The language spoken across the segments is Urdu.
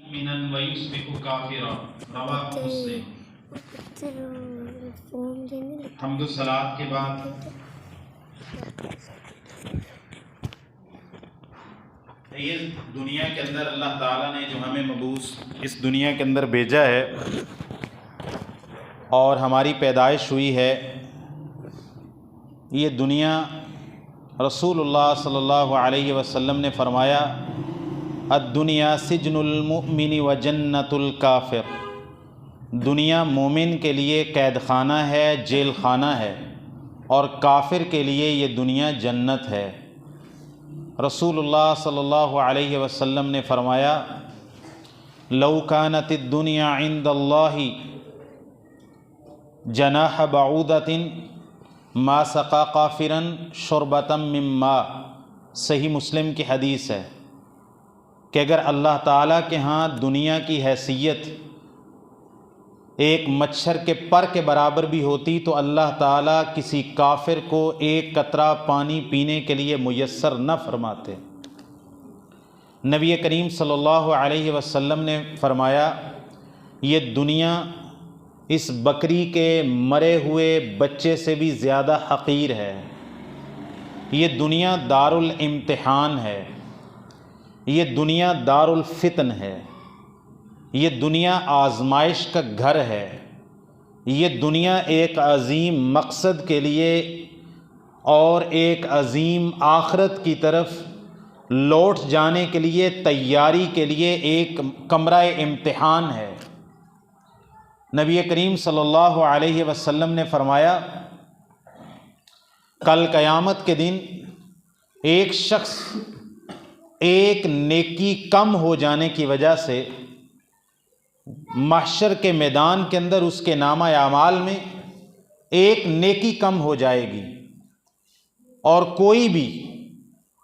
مؤمنا ويصبح کافرا رواہ مسلم۔ حمد و صلات کے بعد یہ دنیا کے اندر اللہ تعالیٰ نے جو ہمیں مبعوث اس دنیا کے اندر بھیجا ہے اور ہماری پیدائش ہوئی ہے، یہ دنیا رسول اللہ صلی اللہ علیہ وسلم نے فرمایا الدنیا سجن المؤمن و جنت الکافر، دنیا مومن کے لیے قید خانہ ہے، جیل خانہ ہے، اور کافر کے لیے یہ دنیا جنت ہے۔ رسول اللہ صلی اللہ علیہ وسلم نے فرمایا لو کانت الدنیا عند اللہ جناح بعودۃ ما سقا کافرا شربۃ من ماء، صحیح مسلم کی حدیث ہے کہ اگر اللہ تعالیٰ کے ہاں دنیا کی حیثیت ایک مچھر کے پر کے برابر بھی ہوتی تو اللہ تعالیٰ کسی کافر کو ایک قطرہ پانی پینے کے لیے میسر نہ فرماتے۔ نبی کریم صلی اللہ علیہ وسلم نے فرمایا یہ دنیا اس بکری کے مرے ہوئے بچے سے بھی زیادہ حقیر ہے، یہ دنیا دار الامتحان ہے، یہ دنیا دار الفتن ہے، یہ دنیا آزمائش کا گھر ہے، یہ دنیا ایک عظیم مقصد کے لیے اور ایک عظیم آخرت کی طرف لوٹ جانے کے لیے تیاری کے لیے ایک کمرہ امتحان ہے۔ نبی کریم صلی اللہ علیہ وسلم نے فرمایا کل قیامت کے دن ایک شخص ایک نیکی کم ہو جانے کی وجہ سے محشر کے میدان کے اندر اس کے نامہ اعمال میں ایک نیکی کم ہو جائے گی، اور کوئی بھی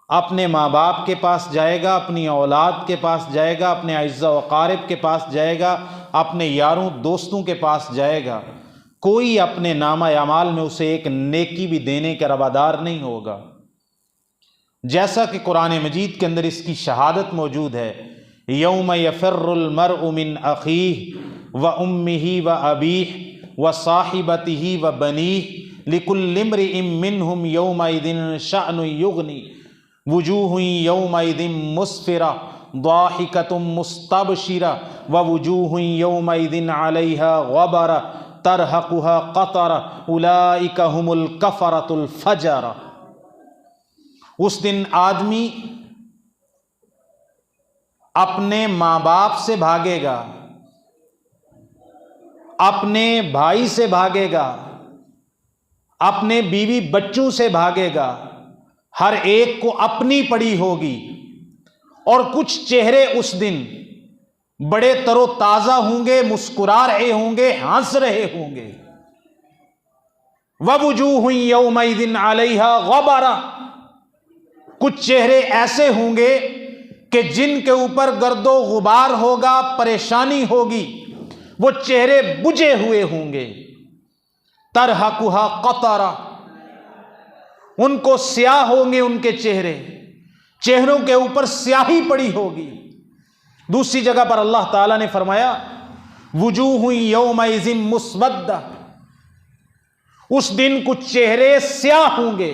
اپنے ماں باپ کے پاس جائے گا، اپنی اولاد کے پاس جائے گا، اپنے اعزاء و اقارب کے پاس جائے گا، اپنے یاروں دوستوں کے پاس جائے گا، کوئی اپنے نامہ اعمال میں اسے ایک نیکی بھی دینے کا روادار نہیں ہوگا، جیسا کہ قرآن مجید کے اندر اس کی شہادت موجود ہے یوم یفر المرء من اخیہ و امہ و ابیہ و صاحبتہ و بنیہ لکل امرئ منہم یومئذ شأن یغنی وجوہ یومئذ مسفرہ ضاحکۃ مستبشرہ ووجوہ یومئذ علیہا غبرہ ترہقہا قطرہ اولئک ھم الکفرۃ الفجرہ۔ اس دن آدمی اپنے ماں باپ سے بھاگے گا، اپنے بھائی سے بھاگے گا، اپنے بیوی بچوں سے بھاگے گا، ہر ایک کو اپنی پڑی ہوگی، اور کچھ چہرے اس دن بڑے تر و تازہ ہوں گے، مسکرا رہے ہوں گے، ہنس رہے ہوں گے۔ وَوُجُوهٌ يَوْمَئِذٍ عَلَيْهَا غَبَرَةٌ، کچھ چہرے ایسے ہوں گے کہ جن کے اوپر گرد و غبار ہوگا، پریشانی ہوگی، وہ چہرے بجھے ہوئے ہوں گے۔ ترہقها قطرہ، ان کو سیاہ ہوں گے، ان کے چہروں کے اوپر سیاہی پڑی ہوگی۔ دوسری جگہ پر اللہ تعالیٰ نے فرمایا وجوہ یومئذ مسودہ، اس دن کچھ چہرے سیاہ ہوں گے،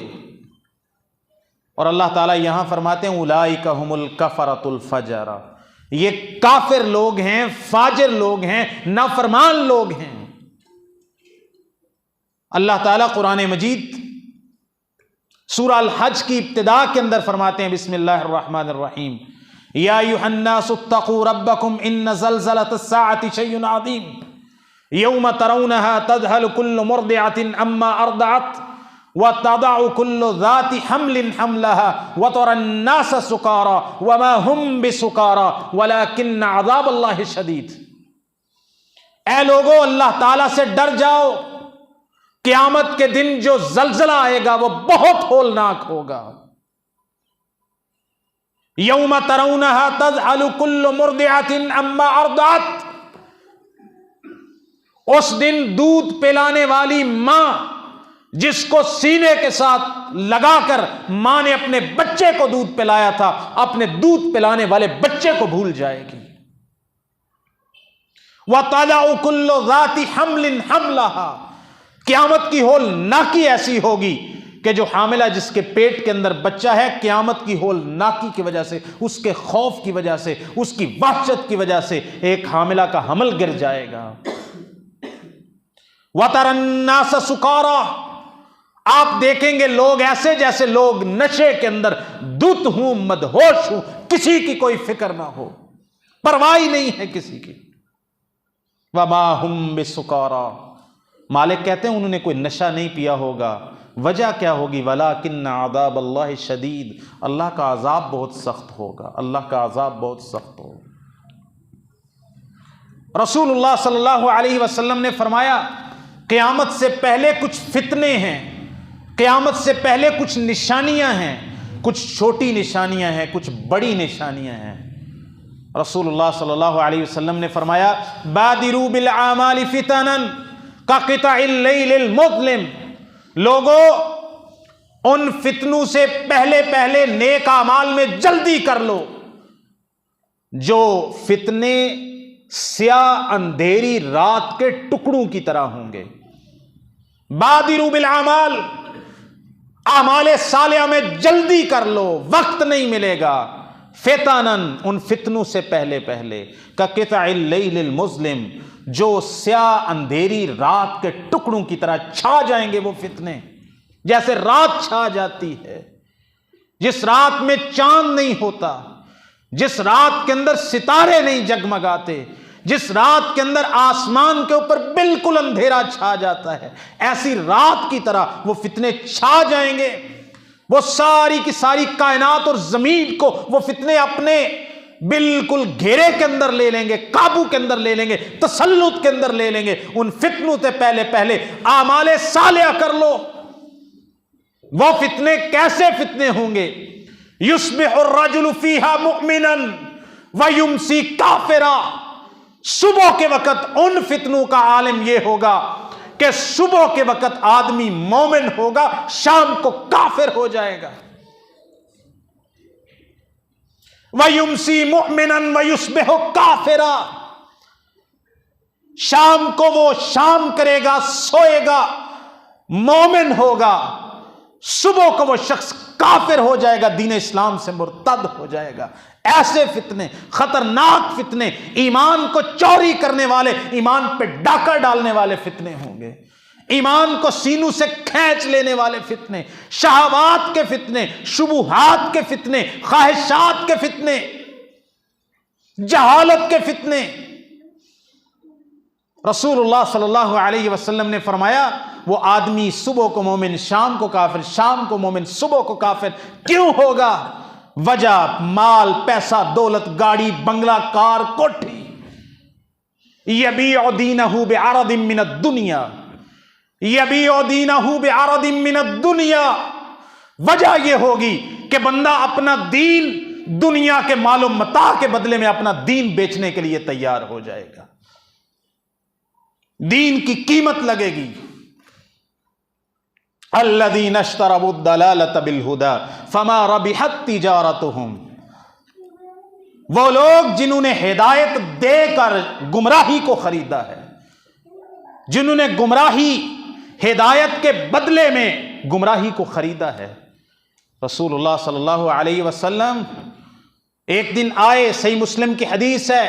اور اللہ تعالیٰ یہاں فرماتے ہیں اولئک ھم الکفرۃ الفجرہ، یہ کافر لوگ ہیں، فاجر لوگ ہیں، نافرمان لوگ ہیں۔ اللہ تعالیٰ قرآن مجید سورہ الحج کی ابتدا کے اندر فرماتے ہیں بسم اللہ الرحمن الرحیم یا ایھا الناس اتقوا ربکم ان زلزلۃ الساعۃ شیء عظیم یوم ترونها تذہل کل مرضعۃ عما ارضعت وتضع كل ذات حمل حملها وترى الناس سكارى وما هم بسكارى ولكن عذاب الله شدید۔ اے لوگو اللہ تعالیٰ سے ڈر جاؤ، قیامت کے دن جو زلزلہ آئے گا وہ بہت ہولناک ہوگا۔ یوم ترونها تذہل كل مرضعۃ عما ارضعت، اس دن دودھ پلانے والی ماں جس کو سینے کے ساتھ لگا کر ماں نے اپنے بچے کو دودھ پلایا تھا، اپنے دودھ پلانے والے بچے کو بھول جائے گی۔ وَتَضَعُ كُلُّ ذَاتِ حَمْلٍ حَمْلَهَا، قیامت کی ہول ناکی ایسی ہوگی کہ جو حاملہ جس کے پیٹ کے اندر بچہ ہے، قیامت کی ہول ناکی کی وجہ سے، اس کے خوف کی وجہ سے، اس کی وحشت کی وجہ سے ایک حاملہ کا حمل گر جائے گا۔ وَتَرَى النَّاسَ سُكَارَىٰ، آپ دیکھیں گے لوگ ایسے جیسے لوگ نشے کے اندر دھت ہوں، مدہوش ہوں، کسی کی کوئی فکر نہ ہو، پرواہ نہیں ہے کسی کی۔ وَمَا هُمْ بِسُكَارَىٰ، مالک کہتے ہیں انہوں نے کوئی نشہ نہیں پیا ہوگا، وجہ کیا ہوگی؟ وَلَٰكِنَّ عَذَابَ اللَّهِ شَدِيدٌ، اللہ کا عذاب بہت سخت ہوگا، اللہ کا عذاب بہت سخت ہوگا۔ رسول اللہ صلی اللہ علیہ وسلم نے فرمایا قیامت سے پہلے کچھ فتنے ہیں، قیامت سے پہلے کچھ نشانیاں ہیں، کچھ چھوٹی نشانیاں ہیں، کچھ بڑی نشانیاں ہیں۔ رسول اللہ صلی اللہ علیہ وسلم نے فرمایا بادروا بالاعمال فتنا کقطع اللیل المظلم، لوگوں ان فتنوں سے پہلے پہلے نیک اعمال میں جلدی کر لو جو فتنے سیاہ اندھیری رات کے ٹکڑوں کی طرح ہوں گے۔ بادروا بالاعمال، اعمال صالحہ میں جلدی کر لو، وقت نہیں ملے گا۔ فتنن، ان فتنوں سے پہلے پہلے، کقطع اللیل المظلم، جو سیاہ اندھیری رات کے ٹکڑوں کی طرح چھا جائیں گے وہ فتنے، جیسے رات چھا جاتی ہے، جس رات میں چاند نہیں ہوتا، جس رات کے اندر ستارے نہیں جگمگاتے، جس رات کے اندر آسمان کے اوپر بالکل اندھیرا چھا جاتا ہے، ایسی رات کی طرح وہ فتنے چھا جائیں گے۔ وہ ساری کی ساری کائنات اور زمین کو وہ فتنے اپنے بالکل گھیرے کے اندر لے لیں گے، قابو کے اندر لے لیں گے، تسلط کے اندر لے لیں گے۔ ان فتنوں سے پہلے پہلے اعمال صالحہ کر لو۔ وہ فتنے کیسے فتنے ہوں گے؟ یصبح الرجل فیہا مؤمنا ویمسی کافرا، صبح کے وقت ان فتنوں کا عالم یہ ہوگا کہ صبح کے وقت آدمی مومن ہوگا، شام کو کافر ہو جائے گا۔ وَيُمْسِي مُؤْمِنًا وَيُصْبِحُ كَافِرًا، شام کو وہ شام کرے گا، سوئے گا، مومن ہوگا، صبح کو وہ شخص کافر ہو جائے گا، دین اسلام سے مرتد ہو جائے گا۔ ایسے فتنے، خطرناک فتنے، ایمان کو چوری کرنے والے، ایمان پہ ڈاکہ ڈالنے والے فتنے ہوں گے، ایمان کو سینوں سے کھینچ لینے والے فتنے، شہوات کے فتنے، شبہات کے فتنے، خواہشات کے فتنے، جہالت کے فتنے۔ رسول اللہ صلی اللہ علیہ وسلم نے فرمایا وہ آدمی صبح کو مومن، شام کو کافر، شام کو مومن، صبح کو کافر کیوں ہوگا؟ وجہ مال، پیسہ، دولت، گاڑی، بنگلہ، کار، کوٹھی۔ یبیع دینہ بعرض من الدنیا، یبیع دینہ بعرض من الدنیا، وجہ یہ ہوگی کہ بندہ اپنا دین دنیا کے مال و متاع کے بدلے میں اپنا دین بیچنے کے لیے تیار ہو جائے گا، دین کی قیمت لگے گی۔ الذین اشتروا الضلالۃ بالہدی فما ربحت تجارتہم، وہ لوگ جنہوں نے ہدایت دے کر گمراہی کو خریدا ہے، جنہوں نے گمراہی ہدایت کے بدلے میں گمراہی کو خریدا ہے۔ رسول اللہ صلی اللہ علیہ وسلم ایک دن آئے، صحیح مسلم کی حدیث ہے،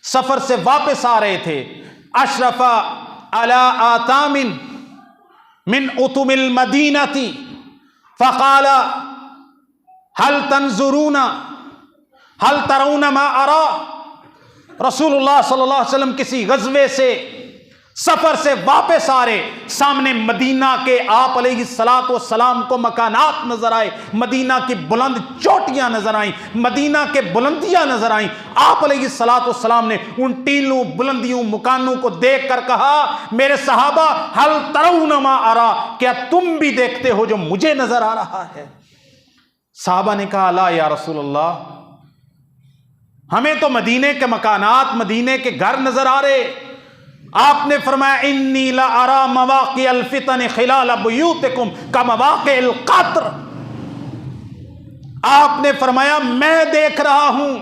سفر سے واپس آ رہے تھے، اشرف علی آتام من اتم المدینہ فقال هل تنظرون هل ترون ما ارى، رسول اللہ صلی اللہ علیہ وسلم کسی غزوے سے، سفر سے واپس آ رہے، سامنے مدینہ کے آپ علیہ الصلوۃ والسلام کو مکانات نظر آئے، مدینہ کی بلند چوٹیاں نظر آئیں، مدینہ کے بلندیاں نظر آئیں۔ آپ علیہ الصلوۃ والسلام نے ان ٹیلوں، بلندیوں، مکانوں کو دیکھ کر کہا میرے صحابہ هل ترون ما ارى، کیا تم بھی دیکھتے ہو جو مجھے نظر آ رہا ہے؟ صحابہ نے کہا لا یا رسول اللہ، ہمیں تو مدینے کے مکانات، مدینے کے گھر نظر آ رہے۔ آپ نے فرمایا انی لارا مواقع الفتن خلال بیوتکم کمواقع القطر، آپ نے فرمایا میں دیکھ رہا ہوں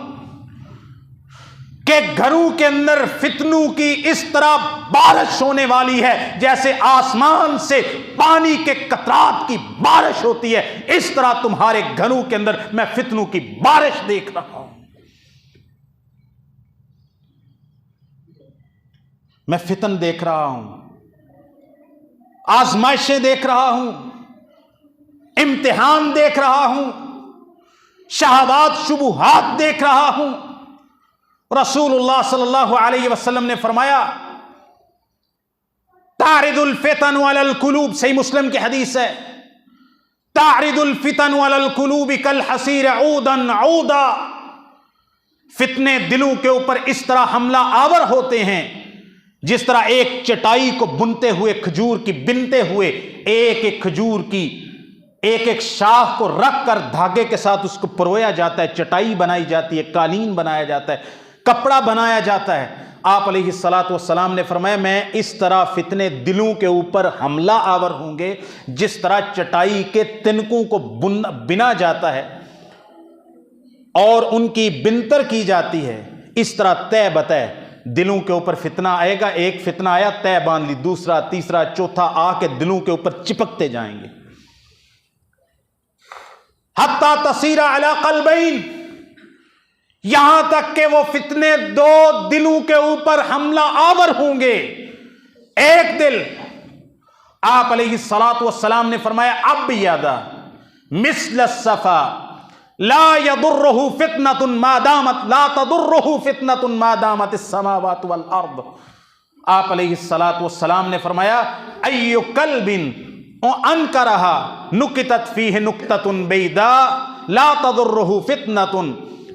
کہ گھروں کے اندر فتنوں کی اس طرح بارش ہونے والی ہے جیسے آسمان سے پانی کے قطرات کی بارش ہوتی ہے، اس طرح تمہارے گھروں کے اندر میں فتنوں کی بارش دیکھ رہا ہوں، میں فتن دیکھ رہا ہوں، آزمائشیں دیکھ رہا ہوں، امتحان دیکھ رہا ہوں، شہوات شبہات دیکھ رہا ہوں۔ رسول اللہ صلی اللہ علیہ وسلم نے فرمایا تعرض الفتن علی القلوب، صحیح مسلم کی حدیث ہے، تعرض الفتن علی القلوب کالحصیر عودا عودا، فتنے دلوں کے اوپر اس طرح حملہ آور ہوتے ہیں جس طرح ایک چٹائی کو بنتے ہوئے، کھجور کی بنتے ہوئے، ایک ایک کھجور کی ایک ایک شاخ کو رکھ کر دھاگے کے ساتھ اس کو پرویا جاتا ہے، چٹائی بنائی جاتی ہے، قالین بنایا جاتا ہے، کپڑا بنایا جاتا ہے۔ آپ علیہ الصلاۃ والسلام نے فرمایا میں اس طرح فتنے دلوں کے اوپر حملہ آور ہوں گے جس طرح چٹائی کے تنکوں کو بنا جاتا ہے اور ان کی بنتر کی جاتی ہے، اس طرح طے بطے دلوں کے اوپر فتنہ آئے گا۔ ایک فتنہ آیا، طے باندھ لی، دوسرا، تیسرا، چوتھا آ کے دلوں کے اوپر چپکتے جائیں گے، حتی تصیر علی قلبین، یہاں تک کہ وہ فتنے دو دلوں کے اوپر حملہ آور ہوں گے۔ ایک دل، آپ علیہ الصلاۃ والسلام نے فرمایا ابیض مثل الصفا لا يضره فتنة ما دامت لا تضره فتنة ما دامت السماوات والارض۔ آپ علیہ الصلاۃ والسلام نے فرمایا ای قلب انکرها نکتت فیہ نکتۃ بیضاء لا تضره فتنة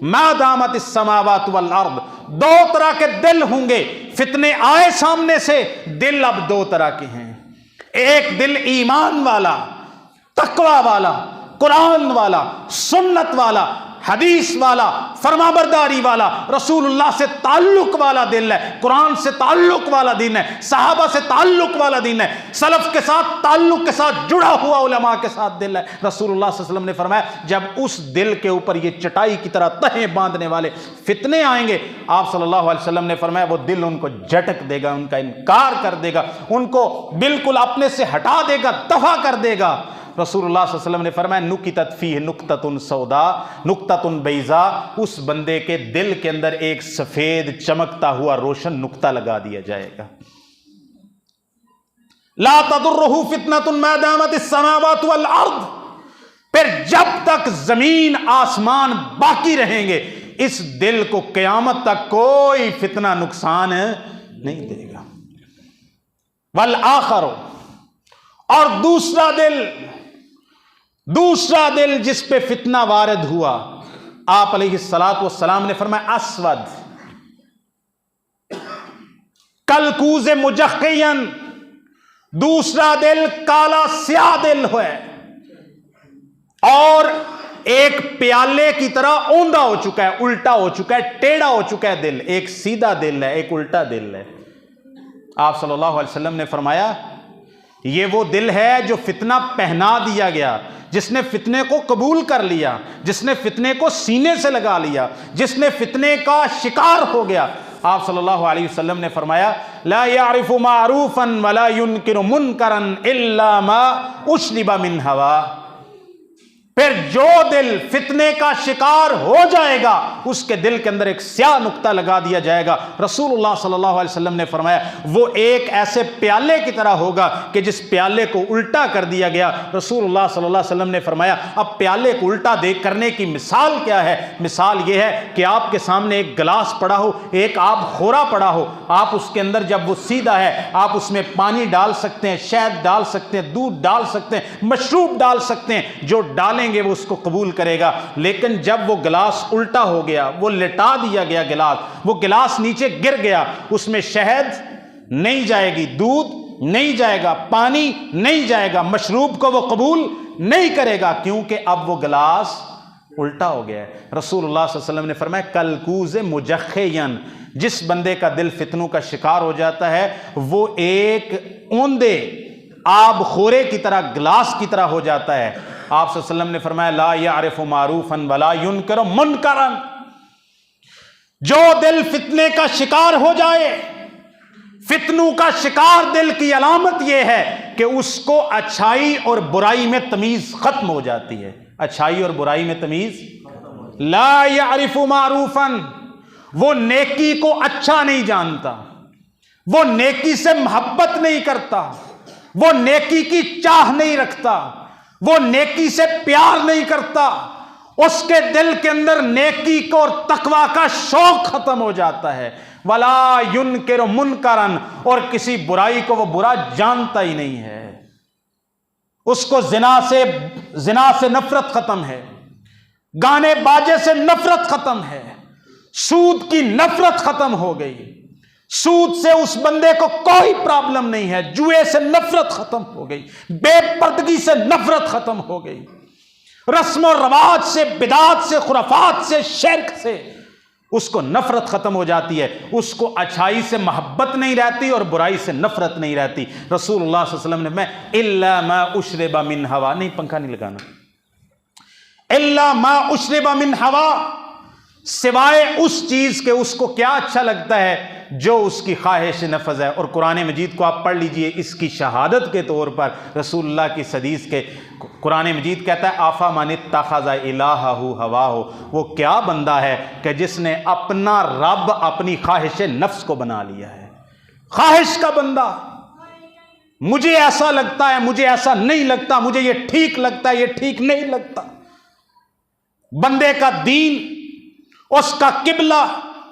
ما دامت السماوات والارض۔ دو طرح کے دل ہوں گے، فتنے آئے سامنے سے، دل اب دو طرح کے ہیں، ایک دل ایمان والا، تقوی والا، قرآن والا، سنت والا، حدیث والا، فرما برداری والا، رسول اللہ سے تعلق والا دل ہے، قرآن سے تعلق والا دین ہے، صحابہ سے تعلق والا دین ہے، سلف کے ساتھ تعلق کے ساتھ جڑا ہوا علماء کے ساتھ دل ہے۔ رسول اللہ صلی اللہ علیہ وسلم نے فرمایا جب اس دل کے اوپر یہ چٹائی کی طرح تہیں باندھنے والے فتنے آئیں گے، آپ صلی اللہ علیہ وسلم نے فرمایا وہ دل ان کو جھٹک دے گا، ان کا انکار کر دے گا، ان کو بالکل اپنے سے ہٹا دے گا، دفع کر دے گا۔ رسول اللہ صلی اللہ علیہ وسلم نے فرمایا نکتت فیہ نکتۃ سودا نکتۃ بیضاء، اس بندے کے دل کے اندر ایک سفید چمکتا ہوا روشن نقطہ لگا دیا جائے گا۔ لا تضرہ فتنۃ ما دامت السماوات والارض، پھر جب تک زمین آسمان باقی رہیں گے اس دل کو قیامت تک کوئی فتنہ نقصان نہیں دے گا۔ والآخر، اور دوسرا دل جس پہ فتنہ وارد ہوا، آپ علیہ الصلاۃ والسلام نے فرمایا اسود کلکوز مجخین، دوسرا دل کالا سیاہ دل ہے اور ایک پیالے کی طرح اوندا ہو چکا ہے، الٹا ہو چکا ہے، ٹیڑھا ہو چکا ہے دل، ایک سیدھا دل ہے، ایک الٹا دل ہے۔ آپ صلی اللہ علیہ وسلم نے فرمایا یہ وہ دل ہے جو فتنہ پہنا دیا گیا، جس نے فتنے کو قبول کر لیا، جس نے فتنے کو سینے سے لگا لیا، جس نے فتنے کا شکار ہو گیا۔ آپ صلی اللہ علیہ وسلم نے فرمایا لا يعرف معروفا ولا ينکر منکرا الا ما اشرب من ہوا، پھر جو دل فتنے کا شکار ہو جائے گا اس کے دل کے اندر ایک سیاہ نقطہ لگا دیا جائے گا۔ رسول اللہ صلی اللہ علیہ وسلم نے فرمایا وہ ایک ایسے پیالے کی طرح ہوگا کہ جس پیالے کو الٹا کر دیا گیا۔ رسول اللہ صلی اللہ علیہ وسلم نے فرمایا اب پیالے کو الٹا کرنے کی مثال کیا ہے؟ مثال یہ ہے کہ آپ کے سامنے ایک گلاس پڑا ہو، ایک آب خورا پڑا ہو، آپ اس کے اندر جب وہ سیدھا ہے آپ اس میں پانی ڈال سکتے ہیں، شہد ڈال سکتے ہیں، دودھ ڈال سکتے ہیں، مشروب ڈال سکتے ہیں، جو ڈالیں گے وہ اس کو قبول کرے گا۔ لیکن جب وہ گلاس الٹا ہو گیا، وہ لٹا دیا گیا گلاس، وہ گلاس نیچے گر گیا، اس میں شہد نہیں جائے گی، دودھ نہیں جائے گا، پانی نہیں جائے گا، مشروب کو وہ قبول نہیں کرے گا، کیونکہ اب وہ گلاس الٹا ہو گیا ہے۔ رسول اللہ صلی اللہ علیہ وسلم نے فرمایا کلکوز مجخین، جس بندے کا دل فتنوں کا شکار ہو جاتا ہے وہ ایک اوندے آب خورے کی طرح، گلاس کی طرح ہو جاتا ہے۔ آپ صلی اللہ علیہ وسلم نے فرمایا لا یعرف معروفا ولا ینکر منکرا، جو دل فتنے کا شکار ہو جائے، فتنوں کا شکار دل کی علامت یہ ہے کہ اس کو اچھائی اور برائی میں تمیز ختم ہو جاتی ہے. اچھائی اور برائی میں تمیز. لا یعرف معروفا، وہ نیکی کو اچھا نہیں جانتا، وہ نیکی سے محبت نہیں کرتا، وہ نیکی کی چاہ نہیں رکھتا، وہ نیکی سے پیار نہیں کرتا، اس کے دل کے اندر نیکی کو اور تقوی کا شوق ختم ہو جاتا ہے. ولا ینکر منکرا، اور کسی برائی کو وہ برا جانتا ہی نہیں ہے. اس کو زنا سے نفرت ختم ہے، گانے باجے سے نفرت ختم ہے، سود کی نفرت ختم ہو گئی، سود سے اس بندے کو کوئی پرابلم نہیں ہے، جوئے سے نفرت ختم ہو گئی، بے پردگی سے نفرت ختم ہو گئی، رسم و رواج سے، بدعات سے، خرافات سے، شرک سے اس کو نفرت ختم ہو جاتی ہے. اس کو اچھائی سے محبت نہیں رہتی اور برائی سے نفرت نہیں رہتی. رسول اللہ صلی اللہ علیہ وسلم نے میں الا ما اشرب من ہوا، نہیں پنکھا نہیں لگانا، الا ما اشرب من ہوا، سوائے اس چیز کے اس کو کیا اچھا لگتا ہے جو اس کی خواہش نفذ ہے. اور قرآن مجید کو آپ پڑھ لیجئے، اس کی شہادت کے طور پر رسول اللہ کی حدیث کے قرآن مجید کہتا ہے آفا من اتخذ الہہ ہواہ، وہ کیا بندہ ہے کہ جس نے اپنا رب اپنی خواہش نفس کو بنا لیا ہے. خواہش کا بندہ، مجھے ایسا لگتا ہے، مجھے ایسا نہیں لگتا، مجھے یہ ٹھیک لگتا ہے، یہ ٹھیک نہیں لگتا. بندے کا دین، اس کا قبلہ،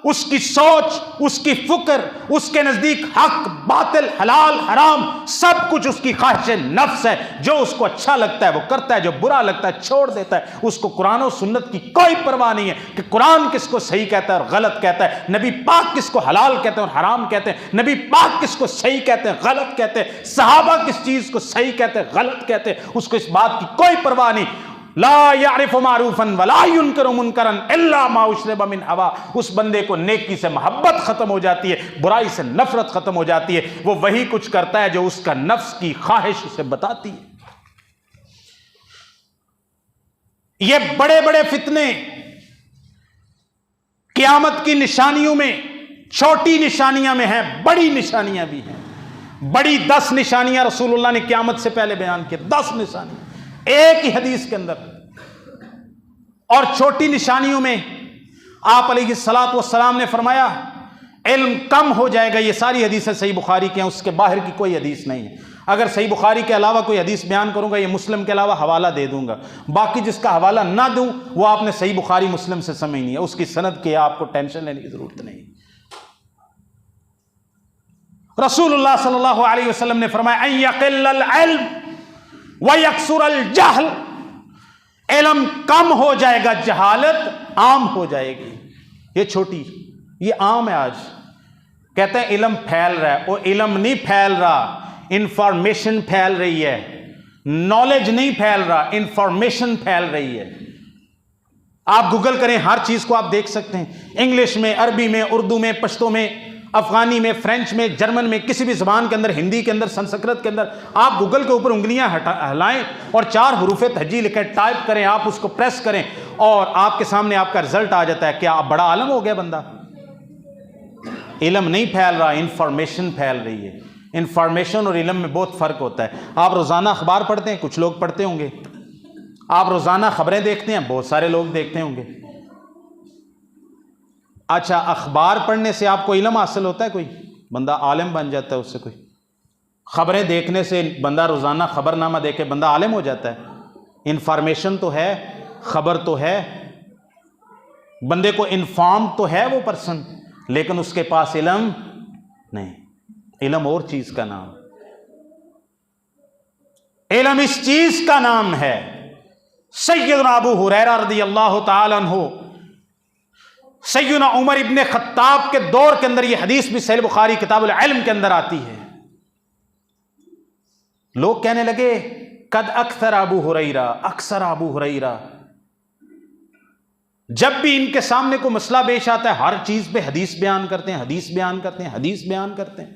اس کی سوچ، اس کی فکر، اس کے نزدیک حق باطل حلال حرام سب کچھ اس کی خواہش نفس ہے. جو اس کو اچھا لگتا ہے وہ کرتا ہے، جو برا لگتا ہے چھوڑ دیتا ہے. اس کو قرآن و سنت کی کوئی پرواہ نہیں ہے کہ قرآن کس کو صحیح کہتا ہے اور غلط کہتا ہے، نبی پاک کس کو حلال کہتے ہیں اور حرام کہتے ہیں، نبی پاک کس کو صحیح کہتے ہیں غلط کہتے ہیں، صحابہ کس چیز کو صحیح کہتے ہیں غلط کہتے ہیں. اس کو اس بات کی کوئی پرواہ نہیں. لا یعرف معروفا ولا ینکر منکرا الا ما اشرب من ہوا. اس بندے کو نیکی سے محبت ختم ہو جاتی ہے، برائی سے نفرت ختم ہو جاتی ہے. وہ وہی کچھ کرتا ہے جو اس کا نفس کی خواہش اسے بتاتی ہے. یہ بڑے بڑے فتنے قیامت کی نشانیوں میں، چھوٹی نشانیاں میں ہیں، بڑی نشانیاں بھی ہیں. بڑی 10 نشانیاں رسول اللہ نے قیامت سے پہلے بیان کی، 10 نشانیاں ایک ہی حدیث کے اندر. اور چھوٹی نشانیوں میں آپ علیہ الصلوۃ والسلام نے فرمایا علم کم ہو جائے گا. یہ ساری حدیثیں صحیح بخاری کی ہیں، اس کے باہر کی کوئی حدیث نہیں ہے. اگر صحیح بخاری کے علاوہ کوئی حدیث بیان کروں گا، یہ مسلم کے علاوہ حوالہ دے دوں گا. باقی جس کا حوالہ نہ دوں وہ آپ نے صحیح بخاری مسلم سے سمجھنی ہے، اس کی سند کی آپ کو ٹینشن لینے کی ضرورت نہیں. رسول اللہ صلی اللہ علیہ وسلم نے فرمایا ان یقل العلم وَيَكْسُرَ الْجَهْلِ، علم کم ہو جائے گا، جہالت عام ہو جائے گی. یہ چھوٹی، یہ عام ہے. آج کہتے ہیں علم پھیل رہا ہے، وہ علم نہیں پھیل رہا، انفارمیشن پھیل رہی ہے. نالج نہیں پھیل رہا، انفارمیشن پھیل رہی ہے. آپ گوگل کریں، ہر چیز کو آپ دیکھ سکتے ہیں، انگلش میں، عربی میں، اردو میں، پشتو میں، افغانی میں، فرینچ میں، جرمن میں، کسی بھی زبان کے اندر، ہندی کے اندر، سنسکرت کے اندر. آپ گوگل کے اوپر انگلیاں ہلائیں اور 4 حروف تہجی لکھیں، ٹائپ کریں، آپ اس کو پریس کریں اور آپ کے سامنے آپ کا رزلٹ آ جاتا ہے. کیا آپ بڑا عالم ہو گیا بندہ؟ علم نہیں پھیل رہا، انفارمیشن پھیل رہی ہے. انفارمیشن اور علم میں بہت فرق ہوتا ہے. آپ روزانہ اخبار پڑھتے ہیں، کچھ لوگ پڑھتے ہوں گے. آپ روزانہ خبریں دیکھتے ہیں، بہت سارے لوگ دیکھتے ہوں گے. اچھا، اخبار پڑھنے سے آپ کو علم حاصل ہوتا ہے؟ کوئی بندہ عالم بن جاتا ہے اس سے؟ کوئی خبریں دیکھنے سے بندہ روزانہ خبر نامہ دیکھے بندہ عالم ہو جاتا ہے؟ انفارمیشن تو ہے، خبر تو ہے، بندے کو انفارم تو ہے وہ پرسن، لیکن اس کے پاس علم نہیں. علم اور چیز کا نام، علم اس چیز کا نام ہے. سیدنا ابو ہریرہ رضی اللہ تعالی عنہ، سیدنا عمر ابن خطاب کے دور کے اندر یہ حدیث بھی صحیح بخاری کتاب العلم کے اندر آتی ہے. لوگ کہنے لگے قد اکثر ابو ہریرہ، اکثر ابو ہریرہ. جب بھی ان کے سامنے کوئی مسئلہ پیش آتا ہے، ہر چیز پہ حدیث بیان کرتے ہیں، حدیث بیان کرتے ہیں، حدیث بیان کرتے ہیں.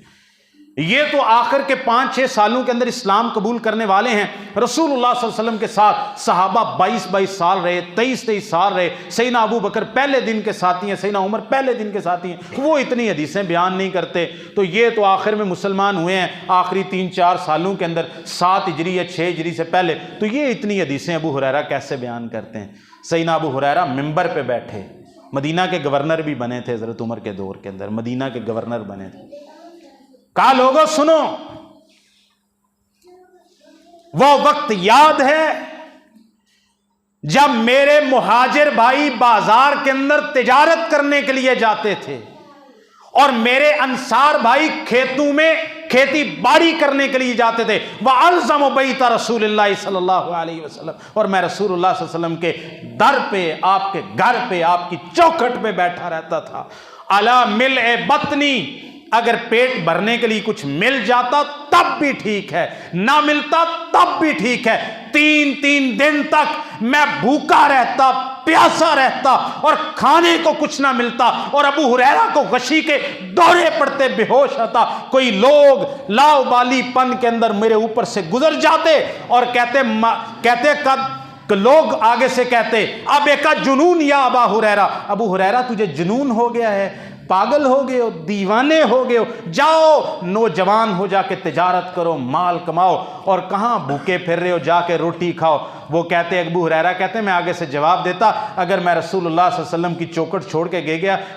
یہ تو آخر کے 5-6 سالوں کے اندر اسلام قبول کرنے والے ہیں۔ رسول اللہ صلی اللہ علیہ وسلم کے ساتھ صحابہ 22 سال رہے، 23 سال رہے۔ سیدنا ابو بکر پہلے دن کے ساتھی ہیں، سیدنا عمر پہلے دن کے ساتھی ہیں، وہ اتنی حدیثیں بیان نہیں کرتے۔ تو یہ تو آخر میں مسلمان ہوئے ہیں آخری 3-4 سالوں کے اندر، 7 ہجری یا 6 ہجری سے پہلے، تو یہ اتنی حدیثیں ابو ہریرہ کیسے بیان کرتے ہیں؟ سیدنا ابو ہریرہ ممبر پہ بیٹھے، مدینہ کے گورنر بھی بنے تھے حضرت عمر کے دور کے اندر، مدینہ کے گورنر بنے تھے۔ کہا لوگوں سنو، وہ وقت یاد ہے جب میرے مہاجر بھائی بازار کے اندر تجارت کرنے کے لیے جاتے تھے اور میرے انصار بھائی کھیتوں میں کھیتی باڑی کرنے کے لیے جاتے تھے۔ وَأَلْزَمُ بَيْتَ رسول اللہ صلی اللہ علیہ وسلم، اور میں رسول اللہ صلی اللہ علیہ وسلم کے در پہ، آپ کے گھر پہ، آپ کی چوکھٹ پہ بیٹھا رہتا تھا۔ عَلَى مِلْءِ بَطْنِي، اگر پیٹ بھرنے کے لیے کچھ مل جاتا تب بھی ٹھیک ہے، نہ ملتا تب بھی ٹھیک ہے۔ 3 دن تک میں بھوکا رہتا، پیاسا رہتا اور کھانے کو کچھ نہ ملتا، اور ابو ہریرہ کو غشی کے دورے پڑتے، بے ہوش ہوتا۔ کوئی لوگ لاؤبالی پن کے اندر میرے اوپر سے گزر جاتے اور کہتے کہ لوگ آگے سے کہتے اب ایک جنون یا ابا ہریرہ، ابو ہریرہ تجھے جنون ہو گیا ہے، پاگل ہو گئے ہو، دیوانے ہو گئے ہو، جاؤ نوجوان ہو جا کے تجارت کرو، مال کماؤ، اور کہاں بھوکے پھر رہے ہو، جا کے روٹی کھاؤ۔ وہ کہتے ابو ہریرہ کہتے میں آگے سے جواب دیتا، اگر میں رسول اللہ صلی اللہ علیہ وسلم کی چوکھٹ چھوڑ کے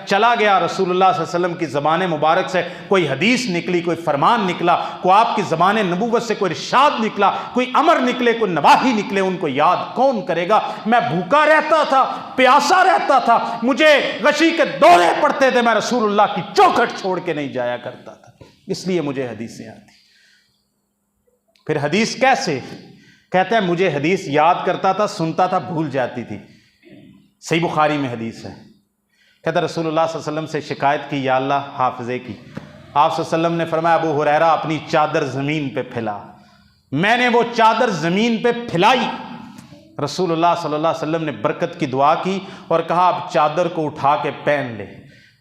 چلا گیا، رسول اللہ صلی اللہ علیہ وسلم کی زبان مبارک سے کوئی حدیث نکلی، کوئی فرمان نکلا، کوئی آپ کی زبان نبوت سے کوئی ارشاد نکلا، کوئی امر نکلے، کوئی نواہی نکلے، ان کو یاد کون کرے گا؟ میں بھوکا رہتا تھا، پیاسا رہتا تھا، مجھے غشی کے دورے پڑتے تھے، میں رسول اللہ کی چوکھٹ چھوڑ کے نہیں جایا کرتا تھا، اس لیے مجھے حدیثیں آتی۔ پھر حدیث کیسے؟ کہتا ہے مجھے حدیث یاد کرتا تھا، سنتا تھا، بھول جاتی تھی۔ صحیح بخاری میں حدیث ہے، کہتا رسول اللہ صلی اللہ علیہ وسلم سے شکایت کی، یا اللہ حافظے کی۔ آپ صلی اللہ علیہ وسلم نے فرمایا ابو ہریرہ اپنی چادر زمین پہ پھیلا۔ میں نے وہ چادر زمین پہ پھیلائی، رسول اللہ صلی اللہ علیہ وسلم نے برکت کی دعا کی اور کہا اب چادر کو اٹھا کے پہن لے۔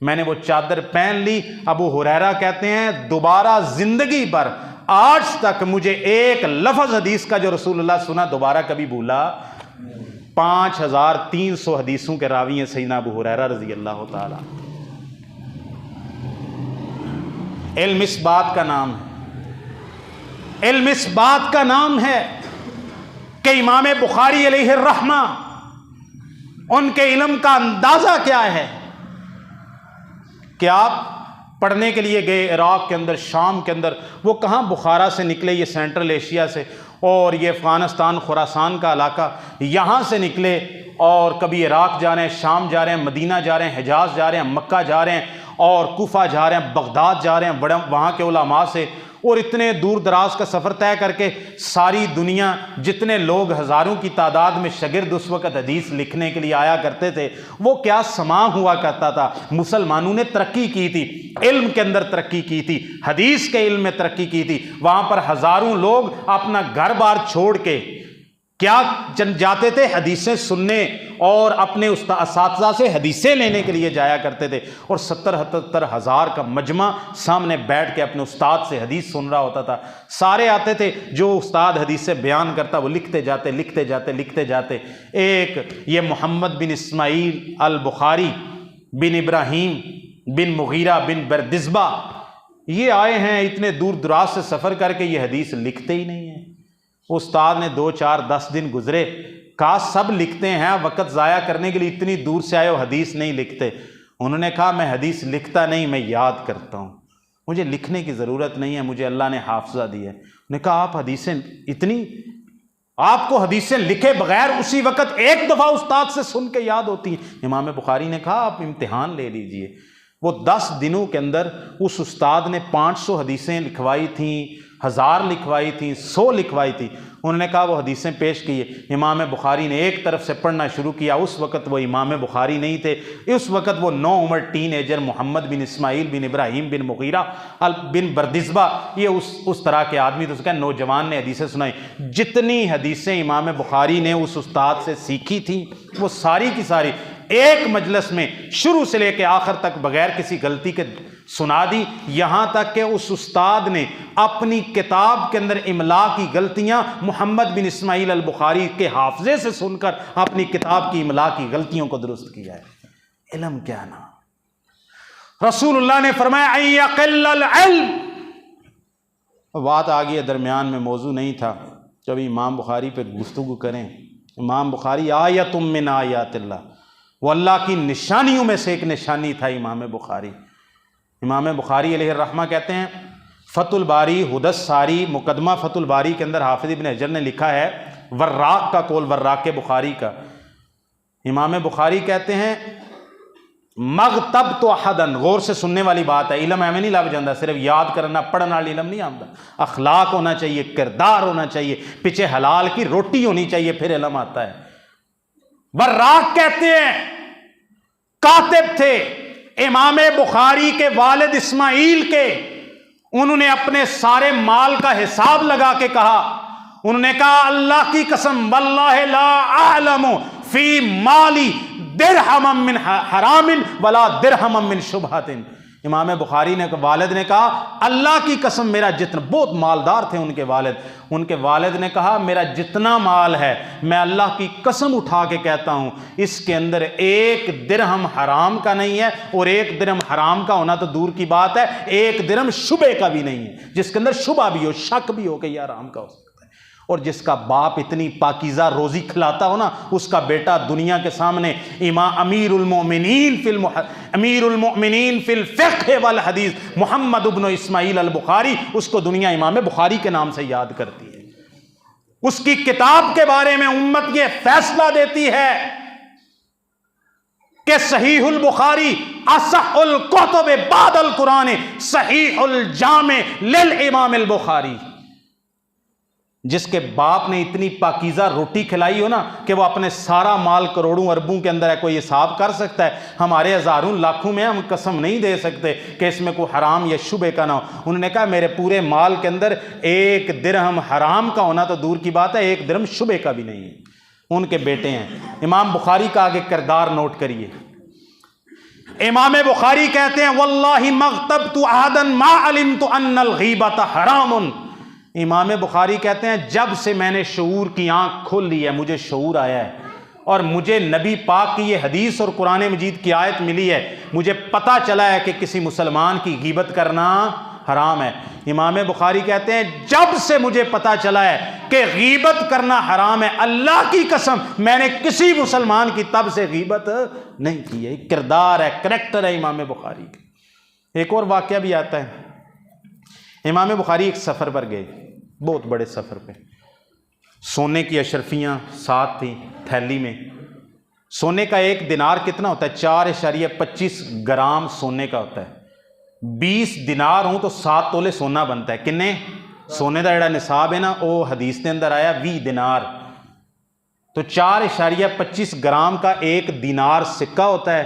میں نے وہ چادر پہن لی۔ ابو ہریرہ کہتے ہیں دوبارہ زندگی پر آج تک مجھے ایک لفظ حدیث کا جو رسول اللہ سنا دوبارہ کبھی بھولا۔ 5300 حدیثوں کے راوی ہیں سیدنا ابو ہریرہ رضی اللہ تعالی۔ علم اس بات کا نام ہے، علم اس بات کا نام ہے کہ امام بخاری علیہ الرحمہ ان کے علم کا اندازہ کیا ہے کہ آپ پڑھنے کے لیے گئے عراق کے اندر، شام کے اندر، وہ کہاں بخارا سے نکلے، یہ سینٹرل ایشیا سے، اور یہ افغانستان خراسان کا علاقہ، یہاں سے نکلے اور کبھی عراق جا رہے ہیں، شام جا رہے ہیں، مدینہ جا رہے ہیں، حجاز جا رہے ہیں، مکہ جا رہے ہیں، اور کوفہ جا رہے ہیں، بغداد جا رہے ہیں وہاں کے علماء سے، اور اتنے دور دراز کا سفر طے کر کے ساری دنیا، جتنے لوگ ہزاروں کی تعداد میں شاگرد اس وقت حدیث لکھنے کے لیے آیا کرتے تھے، وہ کیا سما ہوا کرتا تھا۔ مسلمانوں نے ترقی کی تھی، علم کے اندر ترقی کی تھی، حدیث کے علم میں ترقی کی تھی۔ وہاں پر ہزاروں لوگ اپنا گھر بار چھوڑ کے کیا جاتے تھے؟ حدیثیں سننے اور اپنے اساتذہ سے حدیثیں لینے کے لیے جایا کرتے تھے، اور 70-75 ہزار کا مجمع سامنے بیٹھ کے اپنے استاد سے حدیث سن رہا ہوتا تھا۔ سارے آتے تھے، جو استاد حدیث سے بیان کرتا وہ لکھتے جاتے لکھتے جاتے لکھتے جاتے۔ ایک یہ محمد بن اسماعیل البخاری بن ابراہیم بن مغیرہ بن بردزبہ، یہ آئے ہیں اتنے دور دراز سے سفر کر کے، یہ حدیث لکھتے ہی نہیں ہیں۔ استاد نے 2 4 10 دن گزرے، کہا سب لکھتے ہیں، وقت ضائع کرنے کے لیے اتنی دور سے آئے ہو، حدیث نہیں لکھتے۔ انہوں نے کہا میں حدیث لکھتا نہیں، میں یاد کرتا ہوں، مجھے لکھنے کی ضرورت نہیں ہے، مجھے اللہ نے حافظہ دی ہے۔ انہوں نے کہا آپ حدیثیں اتنی، آپ کو حدیثیں لکھے بغیر اسی وقت ایک دفعہ استاد سے سن کے یاد ہوتی ہیں۔ امام بخاری نے کہا آپ امتحان لے لیجئے۔ وہ 10 دنوں کے اندر اس استاد نے 500 حدیثیں لکھوائی تھیں، 1000 لکھوائی تھیں، 100 لکھوائی تھی۔ انہوں نے کہا وہ حدیثیں پیش کیے۔ امام بخاری نے ایک طرف سے پڑھنا شروع کیا۔ اس وقت وہ امام بخاری نہیں تھے، اس وقت وہ نو عمر ٹین ایجر محمد بن اسماعیل بن ابراہیم بن مغیرہ بن بردزبہ، یہ اس طرح کے آدمی تو اس کا نوجوان نے حدیثیں سنائی۔ جتنی حدیثیں امام بخاری نے اس استاد سے سیکھی تھیں وہ ساری کی ساری ایک مجلس میں شروع سے لے کے آخر تک بغیر کسی غلطی کے سنا دی، یہاں تک کہ اس استاد نے اپنی کتاب کے اندر املا کی غلطیاں محمد بن اسماعیل البخاری کے حافظے سے سن کر اپنی کتاب کی املا کی غلطیوں کو درست کیا ہے۔ علم کیا نا، رسول اللہ نے فرمایا ان یقل العلم، بات آگئی ہے، درمیان میں موضوع نہیں تھا، جب امام بخاری پہ گفتگو کریں۔ امام بخاری آیت من آیات اللہ، وہ اللہ کی نشانیوں میں سے ایک نشانی تھا امام بخاری۔ امام بخاری علیہ الرحمہ کہتے ہیں، فتح الباری حدث ساری مقدمہ فتح الباری کے اندر حافظ ابن حجر نے لکھا ہے، وراق کا قول، وراق بخاری کا، امام بخاری کہتے ہیں مغتب تو احدن، غور سے سننے والی بات ہے، علم ایویں نہیں لگ جاندہ، صرف یاد کرنا پڑھنا والی علم نہیں آمدہ، اخلاق ہونا چاہیے، کردار ہونا چاہیے، پیچھے حلال کی روٹی ہونی چاہیے، پھر علم آتا ہے۔ وراق کہتے ہیں کاتب تھے امام بخاری کے والد اسماعیل کے، انہوں نے اپنے سارے مال کا حساب لگا کے کہا، انہوں نے کہا اللہ کی قسم واللہ لا اعلم فی مالی درہم من حرام ولا درہم من شبہت۔ امام بخاری نے والد نے کہا اللہ کی قسم میرا جتنا، بہت مالدار تھے ان کے والد نے کہا میرا جتنا مال ہے میں اللہ کی قسم اٹھا کے کہتا ہوں اس کے اندر ایک درہم حرام کا نہیں ہے، اور ایک درہم حرام کا ہونا تو دور کی بات ہے، ایک درہم شبہ کا بھی نہیں ہے، جس کے اندر شبہ بھی ہو، شک بھی ہو کہ یہ حرام کا ہو سکتا ہے۔ اور جس کا باپ اتنی پاکیزہ روزی کھلاتا ہو نا، اس کا بیٹا دنیا کے سامنے امیر المؤمنین فی الفقہ والحدیث محمد ابن اسماعیل البخاری، اس کو دنیا امام بخاری کے نام سے یاد کرتی ہے، اس کی کتاب کے بارے میں امت یہ فیصلہ دیتی ہے کہ صحیح البخاری اصح الکتب بعد القرآن، صحیح الجامع للامام البخاری۔ جس کے باپ نے اتنی پاکیزہ روٹی کھلائی ہو نا کہ وہ اپنے سارا مال کروڑوں اربوں کے اندر ہے، کوئی حساب کر سکتا ہے؟ ہمارے ہزاروں لاکھوں میں ہم قسم نہیں دے سکتے کہ اس میں کوئی حرام یا شبہ کا نہ ہو۔ انہوں نے کہا میرے پورے مال کے اندر ایک درہم حرام کا ہونا تو دور کی بات ہے، ایک درہم شبہ کا بھی نہیں ہے۔ ان کے بیٹے ہیں۔ امام بخاری کا آگے کردار نوٹ کریے، امام بخاری کہتے ہیں واللہ مغتبت احدا ما علمت ان الغیبۃ حرام۔ امام بخاری کہتے ہیں جب سے میں نے شعور کی آنکھ کھول لی ہے، مجھے شعور آیا ہے اور مجھے نبی پاک کی یہ حدیث اور قرآن مجید کی آیت ملی ہے، مجھے پتہ چلا ہے کہ کسی مسلمان کی غیبت کرنا حرام ہے۔ امام بخاری کہتے ہیں جب سے مجھے پتہ چلا ہے کہ غیبت کرنا حرام ہے، اللہ کی قسم میں نے کسی مسلمان کی تب سے غیبت نہیں کی ہے۔ کردار ہے، کریکٹر ہے امام بخاری کا۔ ایک اور واقعہ بھی آتا ہے، امام بخاری ایک سفر پر گئے، بہت بڑے سفر پہ، سونے کی اشرفیاں ساتھ تھیں تھیلی میں۔ سونے کا ایک دینار کتنا ہوتا ہے؟ 4.25 گرام سونے کا ہوتا ہے۔ 20 دینار ہوں تو 7 تولے سونا بنتا ہے۔ کنے سونے کا جڑا نصاب ہے نا، وہ حدیث کے اندر آیا 20 دینار، تو 4.25 گرام کا ایک دینار سکہ ہوتا ہے۔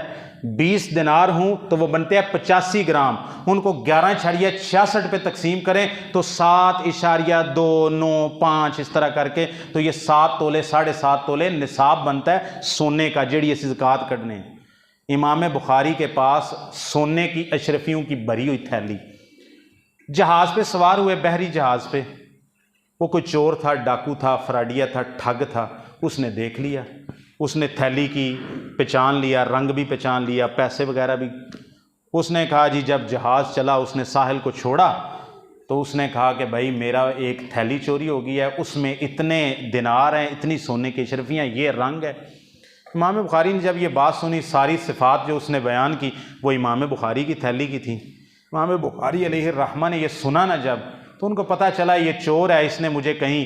20 دینار ہوں تو وہ بنتے ہیں 85 گرام، ان کو 11.66 پہ تقسیم کریں تو 7.295 اس طرح کر کے تو یہ 7 تولے 7.5 تولے نصاب بنتا ہے سونے کا، جڑی ایسی زکوٰۃ کٹنے۔ امام بخاری کے پاس سونے کی اشرفیوں کی بھری ہوئی تھیلی، جہاز پہ سوار ہوئے، بحری جہاز پہ، وہ کوئی چور تھا، ڈاکو تھا، فراڈیا تھا، ٹھگ تھا، اس نے دیکھ لیا، اس نے تھیلی کی پہچان لیا، رنگ بھی پہچان لیا، پیسے وغیرہ بھی۔ اس نے کہا جی جب جہاز چلا، اس نے ساحل کو چھوڑا تو اس نے کہا کہ بھائی میرا ایک تھیلی چوری ہو گئی ہے، اس میں اتنے دینار ہیں، اتنی سونے کی اشرفیاں، یہ رنگ ہے۔ امام بخاری نے جب یہ بات سنی، ساری صفات جو اس نے بیان کی وہ امام بخاری کی تھیلی کی تھی۔ امام بخاری علیہ الرحمہ نے یہ سنا نا جب، تو ان کو پتہ چلا یہ چور ہے، اس نے مجھے کہیں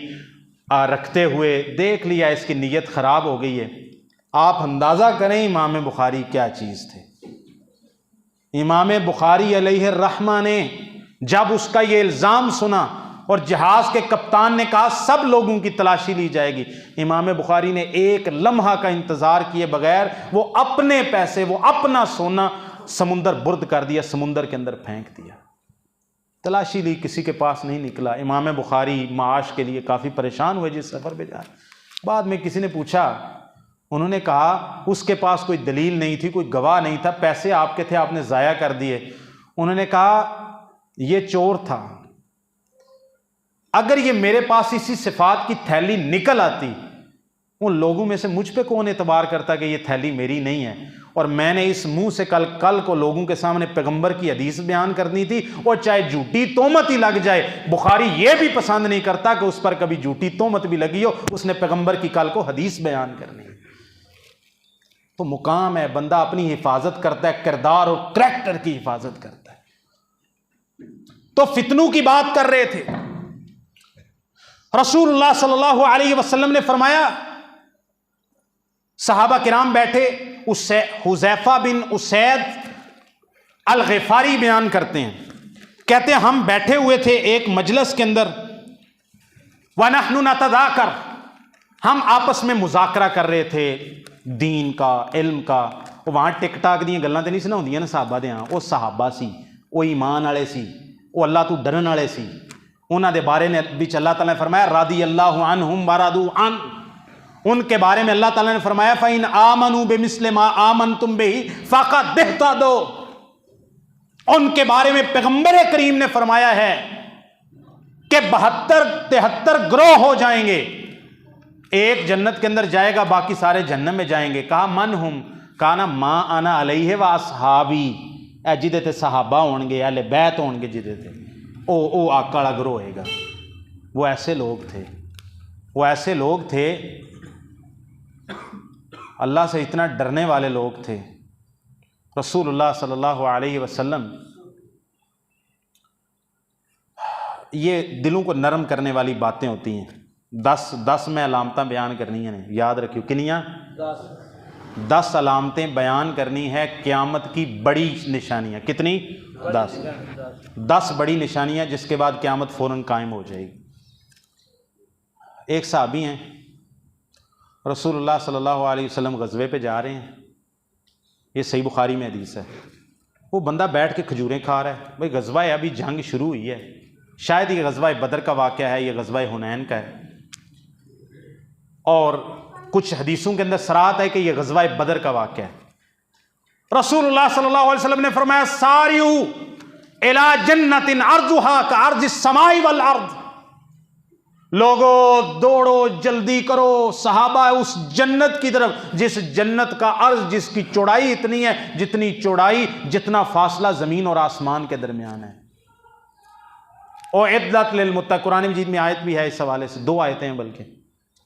رکھتے ہوئے دیکھ لیا، اس کی نیت خراب ہو گئی ہے۔ آپ اندازہ کریں امام بخاری کیا چیز تھے۔ امام بخاری علیہ الرحمہ نے جب اس کا یہ الزام سنا اور جہاز کے کپتان نے کہا سب لوگوں کی تلاشی لی جائے گی، امام بخاری نے ایک لمحہ کا انتظار کیے بغیر وہ اپنے پیسے، وہ اپنا سونا سمندر برد کر دیا، سمندر کے اندر پھینک دیا۔ تلاشی لی، کسی کے پاس نہیں نکلا۔ امام بخاری معاش کے لیے کافی پریشان ہوئے جس سفر پہ جا رہے۔ بعد میں کسی نے پوچھا، انہوں نے کہا اس کے پاس کوئی دلیل نہیں تھی، کوئی گواہ نہیں تھا، پیسے آپ کے تھے، آپ نے ضائع کر دیے۔ انہوں نے کہا یہ چور تھا، اگر یہ میرے پاس اسی صفات کی تھیلی نکل آتی، ان لوگوں میں سے مجھ پہ کون اعتبار کرتا کہ یہ تھیلی میری نہیں ہے، اور میں نے اس منہ سے کل کو لوگوں کے سامنے پیغمبر کی حدیث بیان کرنی تھی، اور چاہے جھوٹی تہمت ہی لگ جائے۔ بخاری یہ بھی پسند نہیں کرتا کہ اس پر کبھی جھوٹی تہمت بھی لگی ہو، اس نے پیغمبر کی کل کو حدیث بیان کرنی۔ تو مقام ہے، بندہ اپنی حفاظت کرتا ہے، کردار اور کریکٹر کی حفاظت کرتا ہے۔ تو فتنوں کی بات کر رہے تھے، رسول اللہ صلی اللہ علیہ وسلم نے فرمایا، صحابہ کرام بیٹھے، حذیفہ بن اسید الغفاری بیان کرتے ہیں، کہتے ہیں ہم بیٹھے ہوئے تھے ایک مجلس کے اندر، وَنَحْنُ نَتَذَاكَرُ، ہم آپس میں مذاکرہ کر رہے تھے دین کا، علم کا۔ وہاں ٹک ٹاک دیا گلاں تے نہیں سنا ہوندیاں نا صحابہ دے، وہ صحابہ سی، وہ ایمان والے سی، وہ اللہ تو ڈرن والے سی، انہاں دے بارے میں بھی اللہ تعالیٰ نے فرمایا رضی اللہ عنہم ورضوا عنہ، ان کے بارے میں اللہ تعالیٰ نے فرمایا فَإِنْ آمَنُوا بِمِثْلِ مَا آمَنْتُمْ بِهِ فَقَدْ اهْتَدَوْا، ان کے بارے میں پیغمبر کریم نے فرمایا ہے کہ 72-73 گروہ ہو جائیں گے، ایک جنت کے اندر جائے گا، باقی سارے جہنم میں جائیں گے۔ کہا من ہم، کہا نا ما انا علیہ و اصحابی، اے جدے تے صحابہ ہون گے، اہل بیت ہون گے، جدے تے او آقا والا گروہ ہوئے گا۔ وہ ایسے لوگ تھے، وہ ایسے لوگ تھے، اللہ سے اتنا ڈرنے والے لوگ تھے۔ رسول اللہ صلی اللہ علیہ وسلم، یہ دلوں کو نرم کرنے والی باتیں ہوتی ہیں۔ 10 میں علامتیں بیان کرنی ہیں، یاد رکھیو، کنیاں 10 علامتیں بیان کرنی ہے قیامت کی بڑی نشانیاں۔ کتنی؟ 10 بڑی نشانیاں، جس کے بعد قیامت فوراً قائم ہو جائے گی۔ ایک صحابی ہیں، رسول اللہ صلی اللہ علیہ وسلم غزوے پہ جا رہے ہیں، یہ صحیح بخاری میں حدیث ہے، وہ بندہ بیٹھ کے کھجوریں کھا رہا ہے۔ بھائی غزوہ ہے، ابھی جنگ شروع ہوئی ہے، شاید یہ غزوہ بدر کا واقعہ ہے، یہ غزوہ حنین کا ہے، اور کچھ حدیثوں کے اندر صراحت ہے کہ یہ غزوہ بدر کا واقعہ ہے۔ رسول اللہ صلی اللہ علیہ وسلم نے فرمایا ساریو الی جنت عرضھا کعرض السماء والارض، لوگو دوڑو، جلدی کرو صحابہ اس جنت کی طرف جس جنت کا عرض، جس کی چوڑائی اتنی ہے جتنی چوڑائی، جتنا فاصلہ زمین اور آسمان کے درمیان ہے۔ اعدت للمتقین، قرآن مجید میں آیت بھی ہے اس حوالے سے، 2 آیتیں ہیں بلکہ۔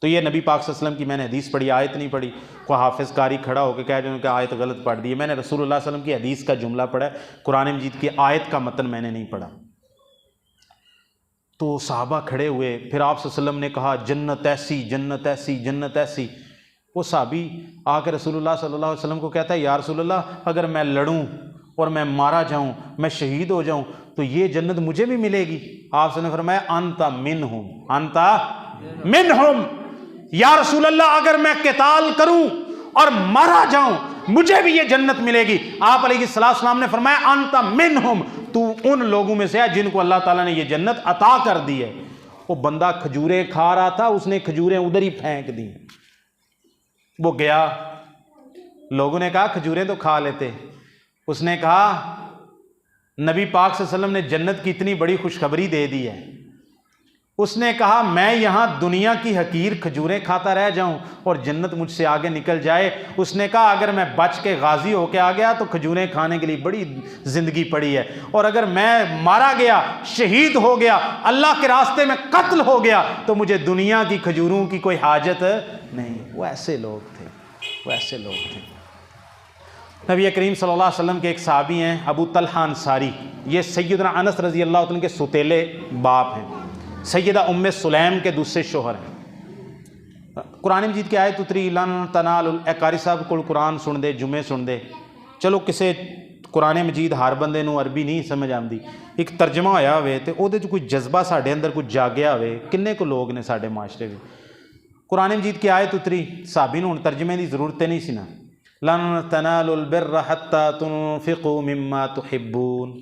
تو یہ نبی پاک صلی اللہ علیہ وسلم کی میں نے حدیث پڑھی، آیت نہیں پڑھی۔ کوئی حافظ قاری کھڑا ہو کے کہہ جو کہ آیت غلط پڑھ دی ہے، میں نے رسول اللہ صلی اللہ علیہ وسلم کی حدیث کا جملہ پڑھا ہے، قرآن مجید کی آیت کا متن میں نے نہیں پڑھا۔ تو صحابہ کھڑے ہوئے، پھر آپ صلی اللہ علیہ وسلم نے کہا جنت ایسی، جنت ایسی، جنت ایسی۔ وہ صحابی آ کے رسول اللہ صلی اللہ علیہ وسلم کو کہتا ہے یا رسول اللہ، اگر میں لڑوں اور میں مارا جاؤں، میں شہید ہو جاؤں، تو یہ جنت مجھے بھی ملے گی؟ آپ نے فرمایا انت منہم، انت منہم، یا رسول اللہ اگر میں قتال کروں اور مارا جاؤں مجھے بھی یہ جنت ملے گی۔ آپ علیہ السلام نے فرمایا انت منہم، تو ان لوگوں میں سے ہے جن کو اللہ تعالیٰ نے یہ جنت عطا کر دی ہے۔ وہ بندہ کھجوریں کھا رہا تھا، اس نے کھجوریں ادھر ہی پھینک دی۔ وہ گیا، لوگوں نے کہا کھجوریں تو کھا لیتے، اس نے کہا نبی پاک صلی اللہ علیہ وسلم نے جنت کی اتنی بڑی خوشخبری دے دی ہے، اس نے کہا میں یہاں دنیا کی حقیر کھجوریں کھاتا رہ جاؤں اور جنت مجھ سے آگے نکل جائے؟ اس نے کہا اگر میں بچ کے غازی ہو کے آ گیا تو کھجوریں کھانے کے لیے بڑی زندگی پڑی ہے، اور اگر میں مارا گیا، شہید ہو گیا، اللہ کے راستے میں قتل ہو گیا، تو مجھے دنیا کی کھجوروں کی کوئی حاجت نہیں۔ وہ ایسے لوگ تھے، وہ ایسے لوگ تھے۔ نبی کریم صلی اللہ علیہ وسلم کے ایک صحابی ہیں ابو طلحہ انصاری، یہ سیدنا انس رضی اللہ عنہ کے ستیلے باپ ہیں، سیدہ ام سلیم کے دوسرے شوہر ہیں۔ قرآن مجید کی آیت اتری لن تنالوا، اے قاری صاحب کو قرآن سن دے، جمعے سن دے۔ چلو کسے قرآن مجید ہر بندے نو عربی نہیں سمجھ آندی، ایک ترجمہ ہویا ہوئے تے او دے جو کوئی جذبہ ساڈے اندر کوئی جاگیا ہوئے، کنے کو لوگ نے ساڈے معاشرے میں۔ قرآن مجید کی آیت اتری، صحابی نوں ترجمے دی ضرورت نہیں سی نا، لن تنالوا البر حتى تنفقوا مما تحبون،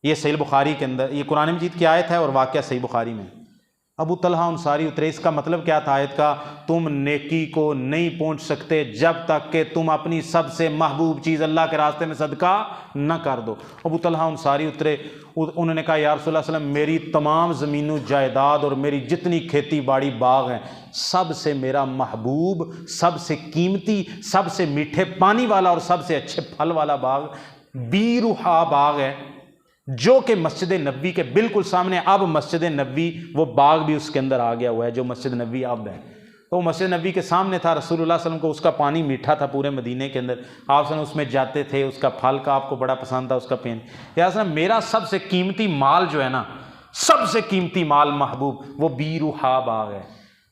یہ صحیح بخاری کے اندر، یہ قرآن مجید کی آیت ہے اور واقعہ صحیح بخاری میں۔ ابو طلحہ انصاری اترے۔ اس کا مطلب کیا تھا آیت کا؟ تم نیکی کو نہیں پہنچ سکتے جب تک کہ تم اپنی سب سے محبوب چیز اللہ کے راستے میں صدقہ نہ کر دو۔ ابو طلحہ انصاری اترے، انہوں نے کہا یا رسول اللہ صلی اللہ علیہ وسلم، میری تمام زمین و جائیداد اور میری جتنی کھیتی باڑی باغ ہیں، سب سے میرا محبوب، سب سے قیمتی، سب سے میٹھے پانی والا اور سب سے اچھے پھل والا باغ بیروحا باغ ہے، جو کہ مسجد نبوی کے بالکل سامنے۔ اب مسجد نبوی وہ باغ بھی اس کے اندر آ گیا ہوا ہے جو مسجد نبوی اب ہے، تو وہ مسجد نبوی کے سامنے تھا۔ رسول اللہ صلی اللہ علیہ وسلم کو اس کا پانی میٹھا تھا پورے مدینے کے اندر، آپ صلی اللہ علیہ وسلم اس میں جاتے تھے، اس کا پھل کا آپ کو بڑا پسند تھا، اس کا پین۔ یا صلی اللہ میرا سب سے قیمتی مال جو ہے نا، سب سے قیمتی مال محبوب، وہ بیروحا باغ ہے۔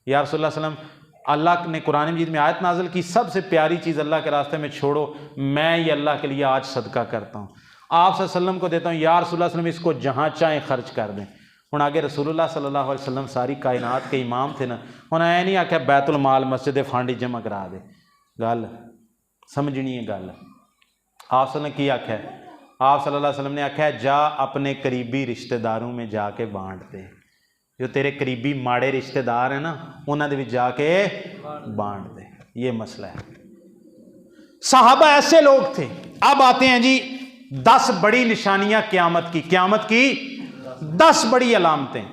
یا رسول اللہ صلی اللہ علیہ وسلم، اللہ نے قرآن مجید میں آیت نازل کی، سب سے پیاری چیز اللہ کے راستے میں چھوڑو، میں یہ اللہ کے لیے آج صدقہ کرتا ہوں، آپ صلی اللہ علیہ وسلم کو دیتا ہوں، یا رسول اللہ صلی اللہ علیہ وسلم اس کو جہاں چاہیں خرچ کر دیں۔ ہوں آگے رسول اللہ صلی اللہ علیہ وسلم ساری کائنات کے امام تھے نا، انہیں اے نہیں آکھیا بیت المال مسجد فانڈی جمع کرا دے، گل سمجھنی ہے گل۔ آپ صلی اللہ علیہ وسلم کی آکھیا ہے؟ آپ صلی اللہ علیہ وسلم نے آکھیا جا اپنے قریبی رشتہ داروں میں جا کے بانٹ دے، جو تیرے قریبی ماڑے رشتہ دار ہیں نا، انہوں نے بھی جا کے بانٹ دے، یہ مسئلہ ہے۔ صحابہ ایسے لوگ تھے۔ اب آتے ہیں جی 10 بڑی نشانیاں قیامت کی 10 بڑی علامتیں۔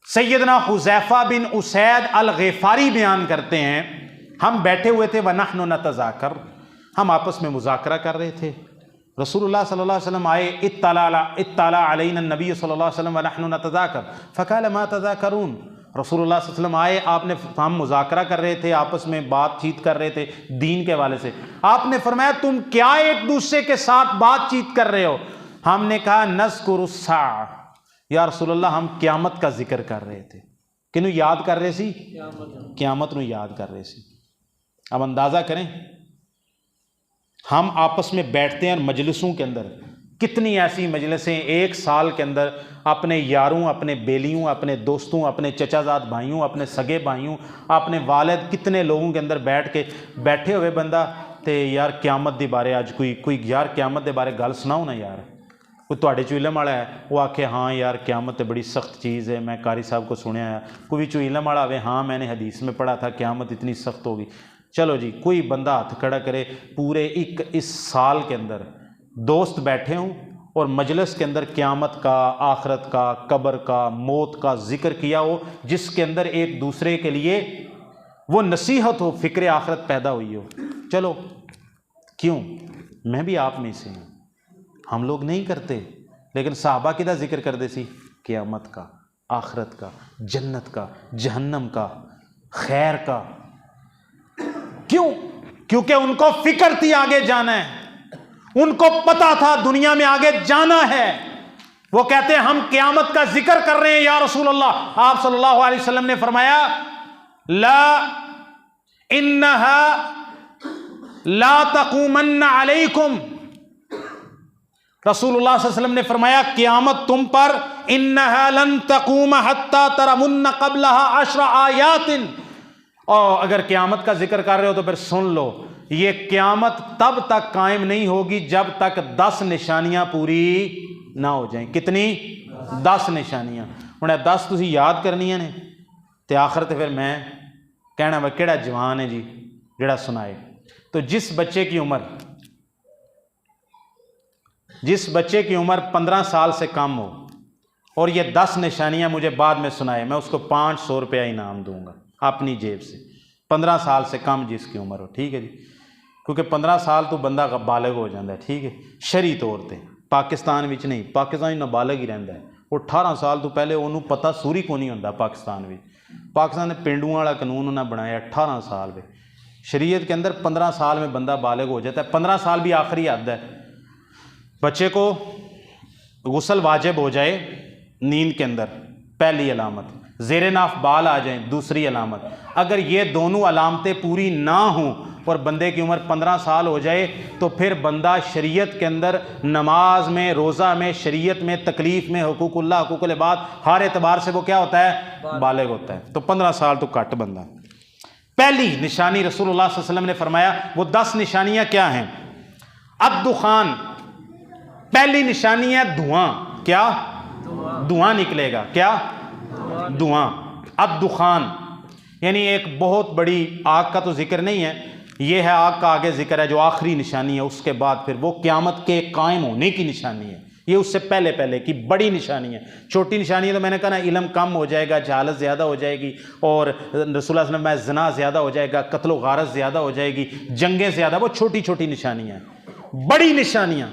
سیدنا حذیفہ بن اسید الغفاری بیان کرتے ہیں، ہم بیٹھے ہوئے تھے وَنَحْنُ نَتَذَاكَرُ، ہم آپس میں مذاکرہ کر رہے تھے، رسول اللہ صلی اللہ علیہ وسلم آئے، اطلع علینا النبی صلی اللہ علیہ وسلم وَنَحْنُ نَتَذَاكَرُ فَقَالَ مَا تَذَاكَرُونَ، رسول اللہ صلی اللہ علیہ وسلم آئے، آپ نے، ہم مذاکرہ کر رہے تھے، آپس میں بات چیت کر رہے تھے دین کے حوالے سے، آپ نے فرمایا تم کیا ایک دوسرے کے ساتھ بات چیت کر رہے ہو؟ ہم نے کہا نذکر الساعہ، یا رسول اللہ ہم قیامت کا ذکر کر رہے تھے۔ کنوں یاد کر رہے سی؟ قیامت نو یاد کر رہے سی۔ اب اندازہ کریں، ہم آپس میں بیٹھتے ہیں اور مجلسوں کے اندر، کتنی ایسی مجلسیں ایک سال کے اندر اپنے یاروں، اپنے بیلیوں، اپنے دوستوں، اپنے چچا زاد بھائیوں، اپنے سگے بھائیوں، اپنے والد، کتنے لوگوں کے اندر بیٹھے ہوئے بندہ تے یار قیامت دے بارے اج کوئی یار قیامت دے بارے گل سناؤ نا یار، کوئی تواڈے چوں علم والا ہے وہ آکھے ہاں یار قیامت تے بڑی سخت چیز ہے، میں قاری صاحب کو سنیا ہے، کوئی چوں علم والا ہوئے ہاں میں نے حدیث میں پڑھا تھا قیامت اتنی سخت ہوگی۔ چلو جی، کوئی بندہ ہاتھ کھڑا کرے پورے اس سال کے اندر دوست بیٹھے ہوں اور مجلس کے اندر قیامت کا، آخرت کا، قبر کا، موت کا ذکر کیا ہو، جس کے اندر ایک دوسرے کے لیے وہ نصیحت ہو، فکر آخرت پیدا ہوئی ہو۔ چلو کیوں، میں بھی آپ میں سے ہوں، ہم لوگ نہیں کرتے، لیکن صحابہ کدا ذکر کر دے سی؟ قیامت کا، آخرت کا، جنت کا، جہنم کا، خیر کا۔ کیوں؟ کیونکہ ان کو فکر تھی آگے جانا ہے، ان کو پتا تھا دنیا میں آگے جانا ہے۔ وہ کہتے ہیں ہم قیامت کا ذکر کر رہے ہیں یا رسول اللہ۔ آپ صلی اللہ علیہ وسلم نے فرمایا لا انہا لا تقومن علیکم، رسول اللہ صلی اللہ علیہ وسلم نے فرمایا قیامت تم پر انہا لن تقوم حتی ترمن قبلہا 10 آیات، اور اگر قیامت کا ذکر کر رہے ہو تو پھر سن لو، یہ قیامت تب تک قائم نہیں ہوگی جب تک 10 نشانیاں پوری نہ ہو جائیں۔ کتنی؟ 10 نشانیاں۔ انہیں 10 تسی یاد کرنیاں نے تے آخر تے پھر میں کہنا وہ کیڑا جوان ہے جی جڑا سنائے۔ تو جس بچے کی عمر 15 سال سے کم ہو اور یہ 10 نشانیاں مجھے بعد میں سنائے، میں اس کو 500 روپیہ انعام دوں گا اپنی جیب سے، 15 سال سے کم جس کی عمر ہو، ٹھیک ہے جی؟ کیونکہ 15 سال تو بندہ بالغ ہو جاتا ہے، ٹھیک ہے، شرعی طور تے پاکستان وچ نہیں، پاکستان نابالغ ہی رہندا ہے، وہ 18 سال تو پہلے انہوں پتہ سوری کو نہیں ہوندا پاکستان وچ، پاکستان نے پینڈوں والا قانون انہوں نے بنایا 18 سال میں، شریعت کے اندر 15 سال میں بندہ بالغ ہو جاتا ہے، 15 سال بھی آخری حد ہے۔ بچے کو غسل واجب ہو جائے نیند کے اندر، پہلی علامت، زیر ناف بال آ جائیں، دوسری علامت۔ اگر یہ دونوں علامتیں پوری نہ ہوں اور بندے کی عمر 15 سال ہو جائے تو پھر بندہ شریعت کے اندر نماز میں، روزہ میں، شریعت میں، تکلیف میں، حقوق اللہ، حقوق العباد، ہر اعتبار سے وہ کیا ہوتا ہے؟ بالغ ہوتا ہے۔ تو 15 سال تو کٹ بندہ۔ پہلی نشانی رسول اللہ صلی اللہ علیہ وسلم نے فرمایا، وہ 10 نشانیاں کیا ہیں؟ الدخان، پہلی نشانی ہے دھواں، کیا؟ دھواں نکلے گا، کیا؟ دھواں. الدخان یعنی ایک بہت بڑی آگ کا تو ذکر نہیں ہے، یہ ہے آگ کا آگے ذکر ہے جو آخری نشانی ہے، اس کے بعد پھر وہ قیامت کے قائم ہونے کی نشانی ہے. یہ اس سے پہلے کی بڑی نشانی ہے. چھوٹی نشانی ہے تو میں نے کہا نا، علم کم ہو جائے گا، جہالت زیادہ ہو جائے گی، اور رسول اللہ صلی اللہ علیہ وسلم میں زنا زیادہ ہو جائے گا، قتل و غارت زیادہ ہو جائے گی، جنگیں زیادہ. وہ چھوٹی چھوٹی نشانیاں ہیں. بڑی نشانیاں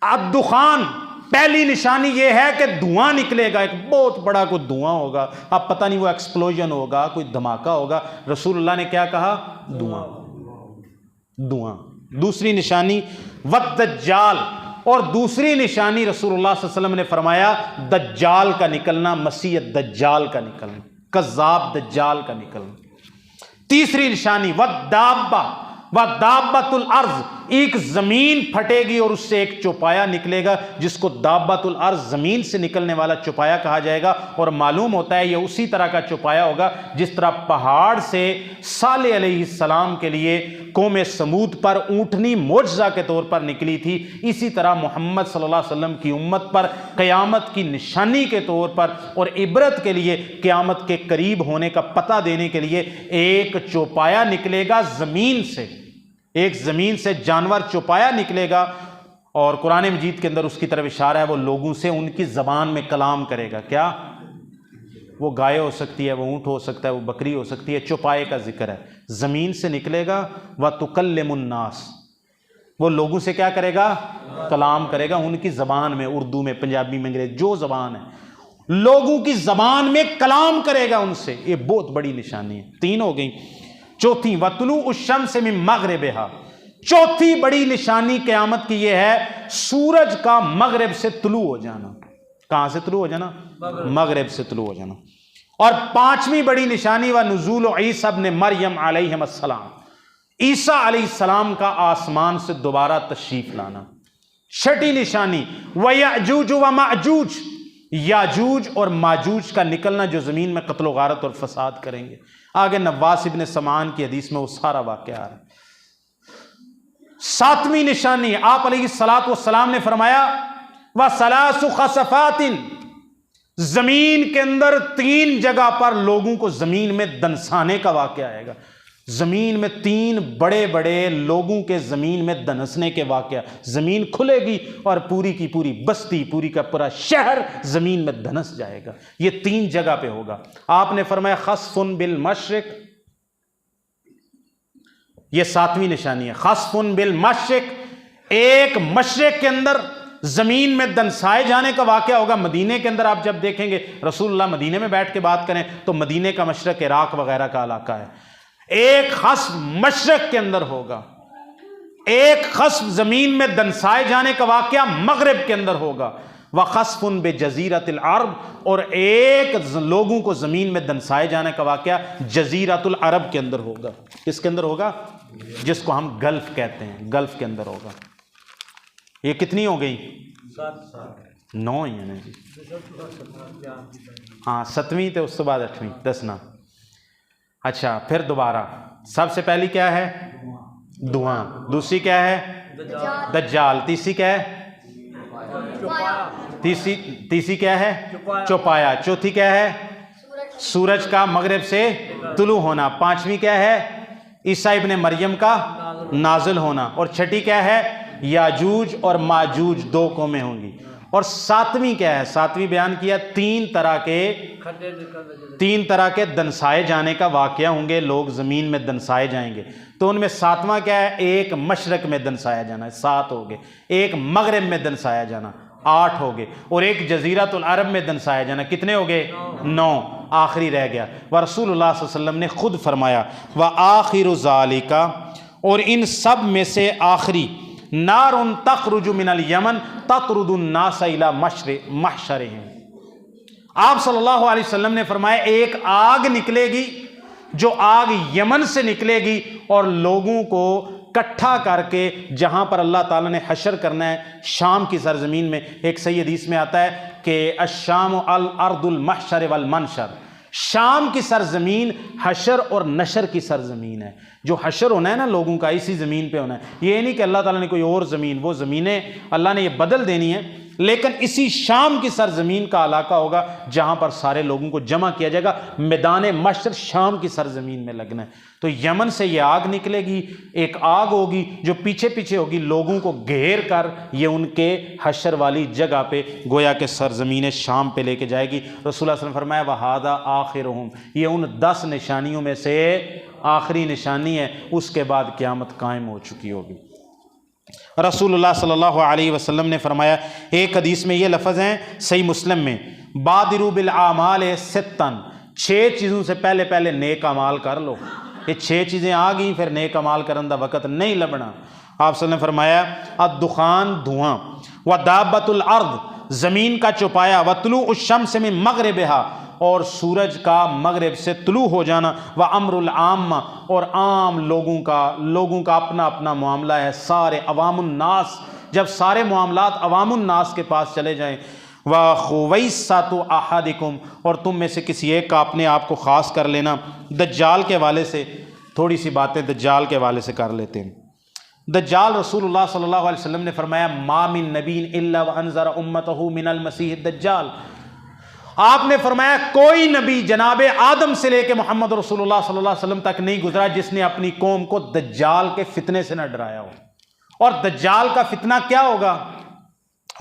الدخان، پہلی نشانی یہ ہے کہ دھواں نکلے گا، ایک بہت بڑا کوئی دھواں ہوگا. اب پتہ نہیں وہ ایکسپلوژن ہوگا، کوئی دھماکہ ہوگا. رسول اللہ نے کیا کہا؟ دھواں. دوسری نشانی والدجال، اور دوسری نشانی رسول اللہ صلی اللہ علیہ وسلم نے فرمایا دجال کا نکلنا، مسیح دجال کا نکلنا، کذاب دجال کا نکلنا. تیسری نشانی دابۃ الارض، ایک زمین پھٹے گی اور اس سے ایک چوپایا نکلے گا جس کو دابۃ الارض، زمین سے نکلنے والا چوپایا کہا جائے گا. اور معلوم ہوتا ہے یہ اسی طرح کا چوپایا ہوگا جس طرح پہاڑ سے صالح علیہ السلام کے لیے قوم سمود پر اونٹنی معجزہ کے طور پر نکلی تھی، اسی طرح محمد صلی اللہ علیہ وسلم کی امت پر قیامت کی نشانی کے طور پر اور عبرت کے لیے، قیامت کے قریب ہونے کا پتہ دینے کے لیے ایک چوپایا نکلے گا زمین سے. ایک زمین سے جانور چوپایا نکلے گا، اور قرآن مجید کے اندر اس کی طرف اشارہ ہے، وہ لوگوں سے ان کی زبان میں کلام کرے گا. کیا؟ وہ گائے ہو سکتی ہے، وہ اونٹ ہو سکتا ہے، وہ بکری ہو سکتی ہے. چوپائے کا ذکر ہے، زمین سے نکلے گا. وَتُكَلِّمُ النَّاسِ، وہ لوگوں سے کیا کرے گا؟ کلام کرے گا ان کی زبان میں، اردو میں، پنجابی میں، انگریزی، جو زبان ہے، لوگوں کی زبان میں کلام کرے گا ان سے. یہ بہت بڑی نشانی ہے. 3 ہو گئیں. چوتھی وَطُلُوعُ الشَّمْسِ مِن مَغْرِبِهَا، چوتھی بڑی نشانی قیامت کی یہ ہے سورج کا مغرب سے طلوع ہو جانا. کہاں سے طلوع ہو جانا؟ مغرب سے طلوع ہو جانا. اور 5ویں بڑی نشانی وَنُزُولُ عِیسیٰ ابْنِ مَرْیَم علیہ السلام، عیسیٰ علیہ السلام کا آسمان سے دوبارہ تشریف لانا. 6ٹھی نشانی وَیَأْجُوجُ وَمَأْجُوجُ، یاجوج اور ماجوج کا نکلنا جو زمین میں قتل و غارت اور فساد کریں گے. آگے نواس ابن سمعان کی حدیث میں وہ سارا واقعہ آ رہا ہے. 7ویں نشانی آپ علیہ السلام نے فرمایا وَثَلَاثُ خَسَفَاتٍ، زمین کے اندر 3 جگہ پر لوگوں کو زمین میں دنسانے کا واقعہ آئے گا. زمین میں 3 بڑے بڑے لوگوں کے زمین میں دنسنے کے واقعہ. زمین کھلے گی اور پوری کی پوری بستی، پوری کا پورا شہر زمین میں دنس جائے گا. یہ 3 جگہ پہ ہوگا. آپ نے فرمایا خسف بالمشرق، یہ 7ویں نشانی ہے. خسف بالمشرق، ایک مشرق کے اندر زمین میں دنسائے جانے کا واقعہ ہوگا. مدینے کے اندر آپ جب دیکھیں گے رسول اللہ مدینے میں بیٹھ کے بات کریں تو مدینے کا مشرق عراق وغیرہ کا علاقہ ہے. ایک خسف مشرق کے اندر ہوگا، ایک خسف زمین میں دنسائے جانے کا واقعہ مغرب کے اندر ہوگا. وَخَسْفٌ بِجَزِيرَةِ الْعَرْبِ، اور ایک لوگوں کو زمین میں دنسائے جانے کا واقعہ جزیرۃ العرب کے اندر ہوگا. کس کے اندر ہوگا؟ جس کو ہم گلف کہتے ہیں، گلف کے اندر ہوگا. یہ کتنی ہو گئی؟ 9 ہی ہیں جی. ہاں 7ویں تو اس کے بعد 8ویں 10 نا. اچھا پھر دوبارہ سب سے پہلی کیا ہے؟ دھواں. دوسری کیا ہے؟ دجال. تیسری کیا ہے؟ تیسری کیا ہے؟ چوپایا. چوتھی کیا ہے؟ سورج کا مغرب سے طلوع ہونا. 5ویں کیا ہے؟ عیسیٰ ابن مریم کا نازل ہونا. اور 6ٹھی کیا ہے؟ یاجوج اور ماجوج 2 قومیں ہوں گی. اور 7ویں کیا ہے؟ 7ویں بیان کیا 3 طرح کے دنسائے جانے کا واقعہ ہوں گے. لوگ زمین میں دنسائے جائیں گے. تو ان میں 7واں کیا ہے؟ ایک مشرق میں دنسایا جانا، 7 ہو گئے. ایک مغرب میں دنسایا جانا، 8 ہو گئے. اور ایک جزیرۃ العرب میں دنسایا جانا، کتنے ہو گئے؟ 9. آخری رہ گیا. ورسول اللہ صلی اللہ علیہ وسلم نے خود فرمایا وآخر ذالک، اور ان سب میں سے آخری نار تخرج من الیمن تطرد الناس الی محشرہم. آپ صلی اللہ علیہ وسلم نے فرمایا ایک آگ نکلے گی، جو آگ یمن سے نکلے گی اور لوگوں کو کٹھا کر کے جہاں پر اللہ تعالیٰ نے حشر کرنا ہے، شام کی سرزمین میں. ایک صحیح حدیث میں آتا ہے کہ الشام الارض المحشر والمنشر، شام کی سرزمین حشر اور نشر کی سرزمین ہے. جو حشر ہونا ہے نا لوگوں کا، اسی زمین پہ ہونا ہے. یہ نہیں کہ اللہ تعالیٰ نے کوئی اور زمین، وہ زمینیں اللہ نے یہ بدل دینی ہے، لیکن اسی شام کی سرزمین کا علاقہ ہوگا جہاں پر سارے لوگوں کو جمع کیا جائے گا، میدان مشر شام کی سرزمین میں لگنا ہے۔ تو یمن سے یہ آگ نکلے گی، ایک آگ ہوگی جو پیچھے پیچھے ہوگی، لوگوں کو گھیر کر یہ ان کے حشر والی جگہ پہ گویا کہ سرزمین شام پہ لے کے جائے گی۔ رسول اللہ صلی اللہ علیہ وسلم فرمایا وَهَذَا آخِرُهُمْ، یہ ان 10 نشانیوں میں سے آخری نشانی ہے، اس کے بعد قیامت قائم ہو چکی ہوگی۔ رسول اللہ صلی اللہ علیہ وسلم نے فرمایا، ایک حدیث میں یہ لفظ ہیں صحیح مسلم میں، بادروا بالاعمال ستاً، 6 چیزوں سے پہلے پہلے نیک اعمال کر لو۔ یہ 6 چیزیں آ گئیں، پھر نیک اعمال کرنے دا وقت نہیں لبنا۔ آپ صلی اللہ علیہ وسلم نے فرمایا الدخان، دھواں، ودابۃ الارض، زمین کا چوپایا، وطلوع الشمس من مغربہا، اور سورج کا مغرب سے طلوع ہو جانا، وامر العامہ، اور عام لوگوں کا اپنا اپنا معاملہ ہے، سارے عوام الناس، جب سارے معاملات عوام الناس کے پاس چلے جائیں، وَخُوَيْسَةُ أَحَدِكُمْ، اور تم میں سے کسی ایک کا اپنے آپ کو خاص کر لینا۔ دجال کے حوالے سے تھوڑی سی باتیں دجال کے حوالے سے کر لیتے ہیں۔ دجال، رسول اللہ صلی اللہ علیہ وسلم نے فرمایا ما من نبی الا وانذر امتہ من المسیح الدجال، آپ نے فرمایا کوئی نبی جناب آدم سے لے کے محمد رسول اللہ صلی اللہ علیہ وسلم تک نہیں گزرا جس نے اپنی قوم کو دجال کے فتنے سے نہ ڈرایا ہو۔ اور دجال کا فتنہ کیا ہوگا؟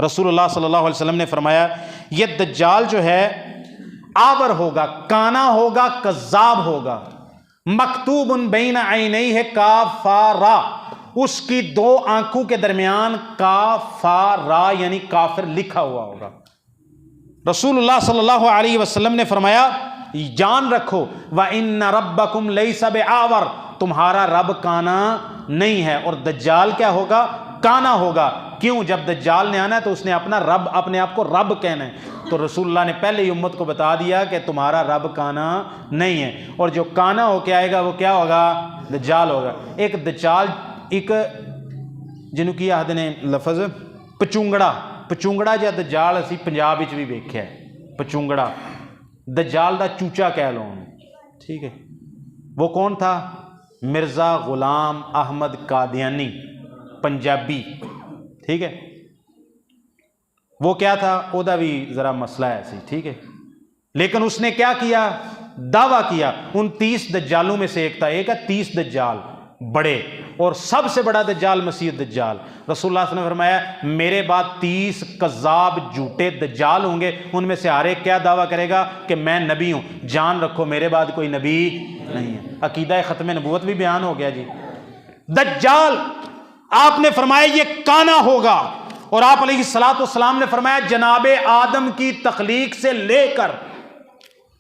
رسول اللہ صلی اللہ علیہ وسلم نے فرمایا یہ دجال جو ہے آور ہوگا، کانا ہوگا، کذاب ہوگا، مکتوب بین عینیہ کافارا، اس کی 2 آنکھوں کے درمیان کافارا یعنی کافر لکھا ہوا ہوگا۔ رسول اللہ صلی اللہ علیہ وسلم نے فرمایا جان رکھو وَإِنَّ رَبَّكُمْ لَيْسَ بِعَاوَرْ، تمہارا رب کانا نہیں ہے۔ اور دجال کیا ہوگا؟ کانا ہوگا۔ کیوں؟ جب دجال نے آنا ہے تو اس نے اپنا رب، اپنے آپ کو رب کہنا ہے، تو رسول اللہ نے پہلے ہی امت کو بتا دیا کہ تمہارا رب کانا نہیں ہے، اور جو کانا ہو کے آئے گا وہ کیا ہوگا؟ دجال ہوگا۔ ایک دجال، ایک جنہوں کی آہد نے لفظ پچونگڑا جا دجال اسی پنجاب وچ بھی ویکھیا ہے، پچونگڑا دجال دا چوچا کہہ لو، ٹھیک ہے۔ وہ کون تھا؟ مرزا غلام احمد قادیانی، پنجابی، ٹھیک ہے۔ وہ کیا تھا؟ او دا بھی ذرا مسئلہ ہے سی، ٹھیک ہے، لیکن اس نے کیا کیا؟ دعویٰ کیا 29 دجالوں میں سے ایک تھا، ایک ہے 30 دجال بڑے، اور سب سے بڑا دجال مسیح دجال۔ رسول اللہ صلی اللہ علیہ وسلم نے فرمایا میرے بعد 30 کذاب جھوٹے دجال ہوں گے، ان میں سے ہر ایک کیا دعویٰ کرے گا کہ میں نبی ہوں۔ جان رکھو میرے بعد کوئی نبی نہیں ہے۔ عقیدہ ختم نبوت بھی بیان ہو گیا جی۔ دجال آپ نے فرمایا یہ کانا ہوگا، اور آپ علیہ الصلوۃ والسلام نے فرمایا جناب آدم کی تخلیق سے لے کر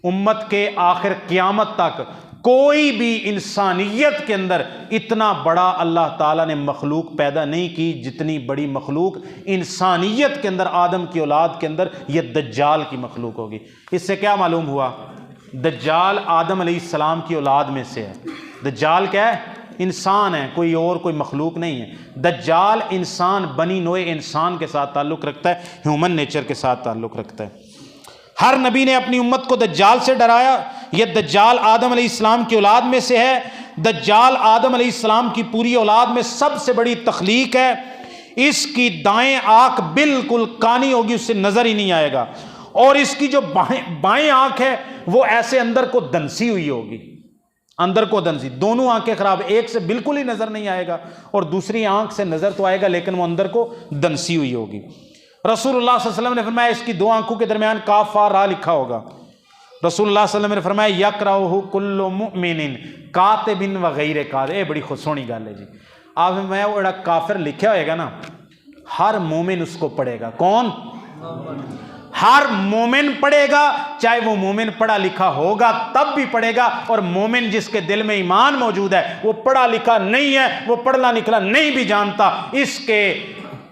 امت کے آخر قیامت تک کوئی بھی انسانیت کے اندر اتنا بڑا اللہ تعالیٰ نے مخلوق پیدا نہیں کی جتنی بڑی مخلوق انسانیت کے اندر، آدم کی اولاد کے اندر یہ دجال کی مخلوق ہوگی۔ اس سے کیا معلوم ہوا؟ دجال آدم علیہ السلام کی اولاد میں سے ہے۔ دجال کیا ہے؟ انسان ہے، کوئی اور کوئی مخلوق نہیں ہے۔ دجال انسان، بنی نوع انسان کے ساتھ تعلق رکھتا ہے، ہیومن نیچر کے ساتھ تعلق رکھتا ہے۔ ہر نبی نے اپنی امت کو دجال سے ڈرایا۔ یہ دجال آدم علیہ السلام کی اولاد میں سے ہے۔ دجال آدم علیہ السلام کی پوری اولاد میں سب سے بڑی تخلیق ہے۔ اس کی دائیں آنکھ بالکل کانی ہوگی، اس سے نظر ہی نہیں آئے گا، اور اس کی جو بائیں آنکھ ہے وہ ایسے اندر کو دنسی ہوئی ہوگی، اندر کو دنسی، دونوں آنکھیں خراب، ایک سے بالکل ہی نظر نہیں آئے گا اور دوسری آنکھ سے نظر تو آئے گا لیکن وہ اندر کو دنسی ہوئی ہوگی۔ رسول اللہ صلی اللہ علیہ وسلم نے فرمایا اس کی 2 آنکھوں کے درمیان کاف فا را لکھا ہوگا۔ رسول اللہ صلی اللہ علیہ وسلم نے فرمایا یقرأہ کل مؤمن کاتب وغیر کاتب، بڑی خود سونی گل ہے جی۔ آپ نے فرمایا وہ کافر لکھا ہوئے گا نا، ہر مومن اس کو پڑھے گا۔ کون؟ ہر مومن پڑھے گا، چاہے وہ مومن پڑھا لکھا ہوگا تب بھی پڑھے گا، اور مومن جس کے دل میں ایمان موجود ہے وہ پڑھا لکھا نہیں ہے، وہ پڑھنا لکھنا نہیں بھی جانتا، اس کے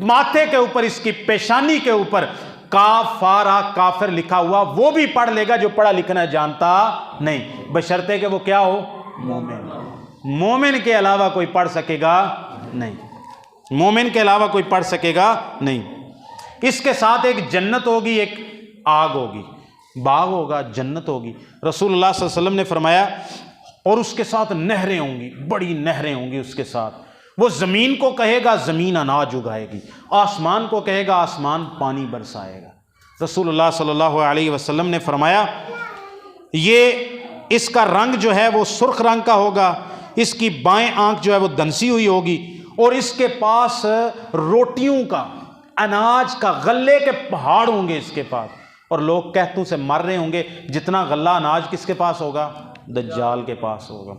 ماتھے کے اوپر، اس کی پیشانی کے اوپر کافارا کافر لکھا ہوا وہ بھی پڑھ لے گا جو پڑھا لکھنا جانتا نہیں، بشرطے کہ وہ کیا ہو؟ مومن۔ مومن کے علاوہ کوئی پڑھ سکے گا نہیں، مومن کے علاوہ کوئی پڑھ سکے گا نہیں۔ اس کے ساتھ ایک جنت ہوگی، ایک آگ ہوگی، باغ ہوگا، جنت ہوگی۔ رسول اللہ صلی اللہ علیہ وسلم نے فرمایا اور اس کے ساتھ نہریں ہوں گی، بڑی نہریں ہوں گی اس کے ساتھ، وہ زمین کو کہے گا زمین اناج اگائے گی، آسمان کو کہے گا آسمان پانی برسائے گا۔ رسول اللہ صلی اللہ علیہ وسلم نے فرمایا یہ اس کا رنگ جو ہے وہ سرخ رنگ کا ہوگا، اس کی بائیں آنکھ جو ہے وہ دنسی ہوئی ہوگی، اور اس کے پاس روٹیوں کا، اناج کا، غلے کے پہاڑ ہوں گے اس کے پاس، اور لوگ قحطوں سے مر رہے ہوں گے۔ جتنا غلہ اناج کس کے پاس ہوگا؟ دجال کے پاس ہوگا۔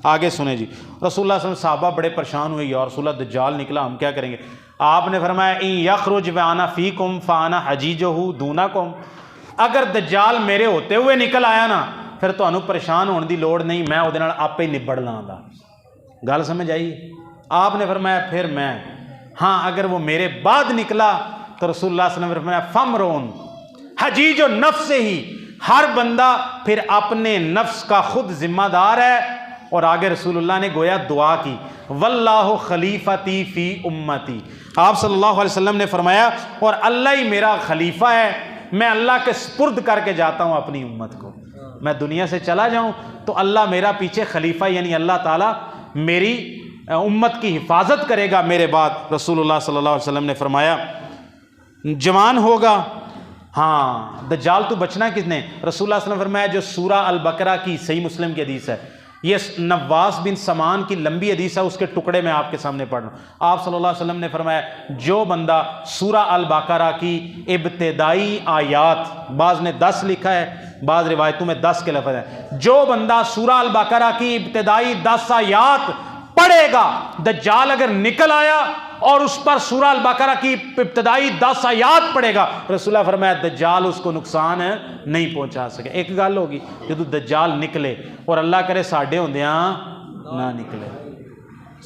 آگے سنیں جی، رسول اللہ صلی اللہ علیہ وسلم صحابہ بڑے پریشان ہوئے، یا رسول اللہ دجال نکلا ہم کیا کریں گے؟ آپ نے فرمایا ان یخرج وانا فیکم فانا حجیجہ دونکم، اگر دجال میرے ہوتے ہوئے نکل آیا نا پھر تمہیں پریشان ہونے دی لوڑ نہیں، میں وہ آپ ہی نبڑ لاں گا۔ گل سمجھ آئی؟ آپ نے فرمایا پھر میں، ہاں اگر وہ میرے بعد نکلا تو رسول اللہ صلی اللہ علیہ وسلم نے فرمایا فمرون حجیج و نفس ہی، ہر بندہ پھر اپنے نفس کا خود ذمہ دار ہے۔ اور آگے رسول اللہ نے گویا دعا کی، واللہ خلیفتی فی امتی، آپ صلی اللہ علیہ وسلم نے فرمایا اور اللہ ہی میرا خلیفہ ہے، میں اللہ کے سپرد کر کے جاتا ہوں اپنی امت کو، میں دنیا سے چلا جاؤں تو اللہ میرا پیچھے خلیفہ یعنی اللہ تعالیٰ میری امت کی حفاظت کرے گا میرے بعد۔ رسول اللہ صلی اللہ علیہ وسلم نے فرمایا جوان ہوگا، ہاں دجال تو بچنا کس نے؟ رسول اللہ صلی اللہ علیہ وسلم نے فرمایا جو سورہ البقرہ کی صحیح مسلم کی حدیث ہے، یہ نواس بن سمان کی لمبی حدیث ہے، اس کے ٹکڑے میں آپ کے سامنے پڑھ رہا ہوں۔ آپ صلی اللہ علیہ وسلم نے فرمایا جو بندہ سورہ البقرہ کی ابتدائی آیات، بعض نے 10 لکھا ہے، بعض روایتوں میں 10 کے لفظ ہیں، جو بندہ سورہ البقرہ کی ابتدائی 10 آیات پڑھے گا، دجال اگر نکل آیا اور اس پر سورہ البقرہ کی ابتدائی 10 آیات پڑھے گا، رسول اللہ فرمایا دجال اس کو نقصان نہیں پہنچا سکے۔ ایک گل ہوگی جدو دجال نکلے اور اللہ کرے ساڈے ہوندیاں نہ نکلے،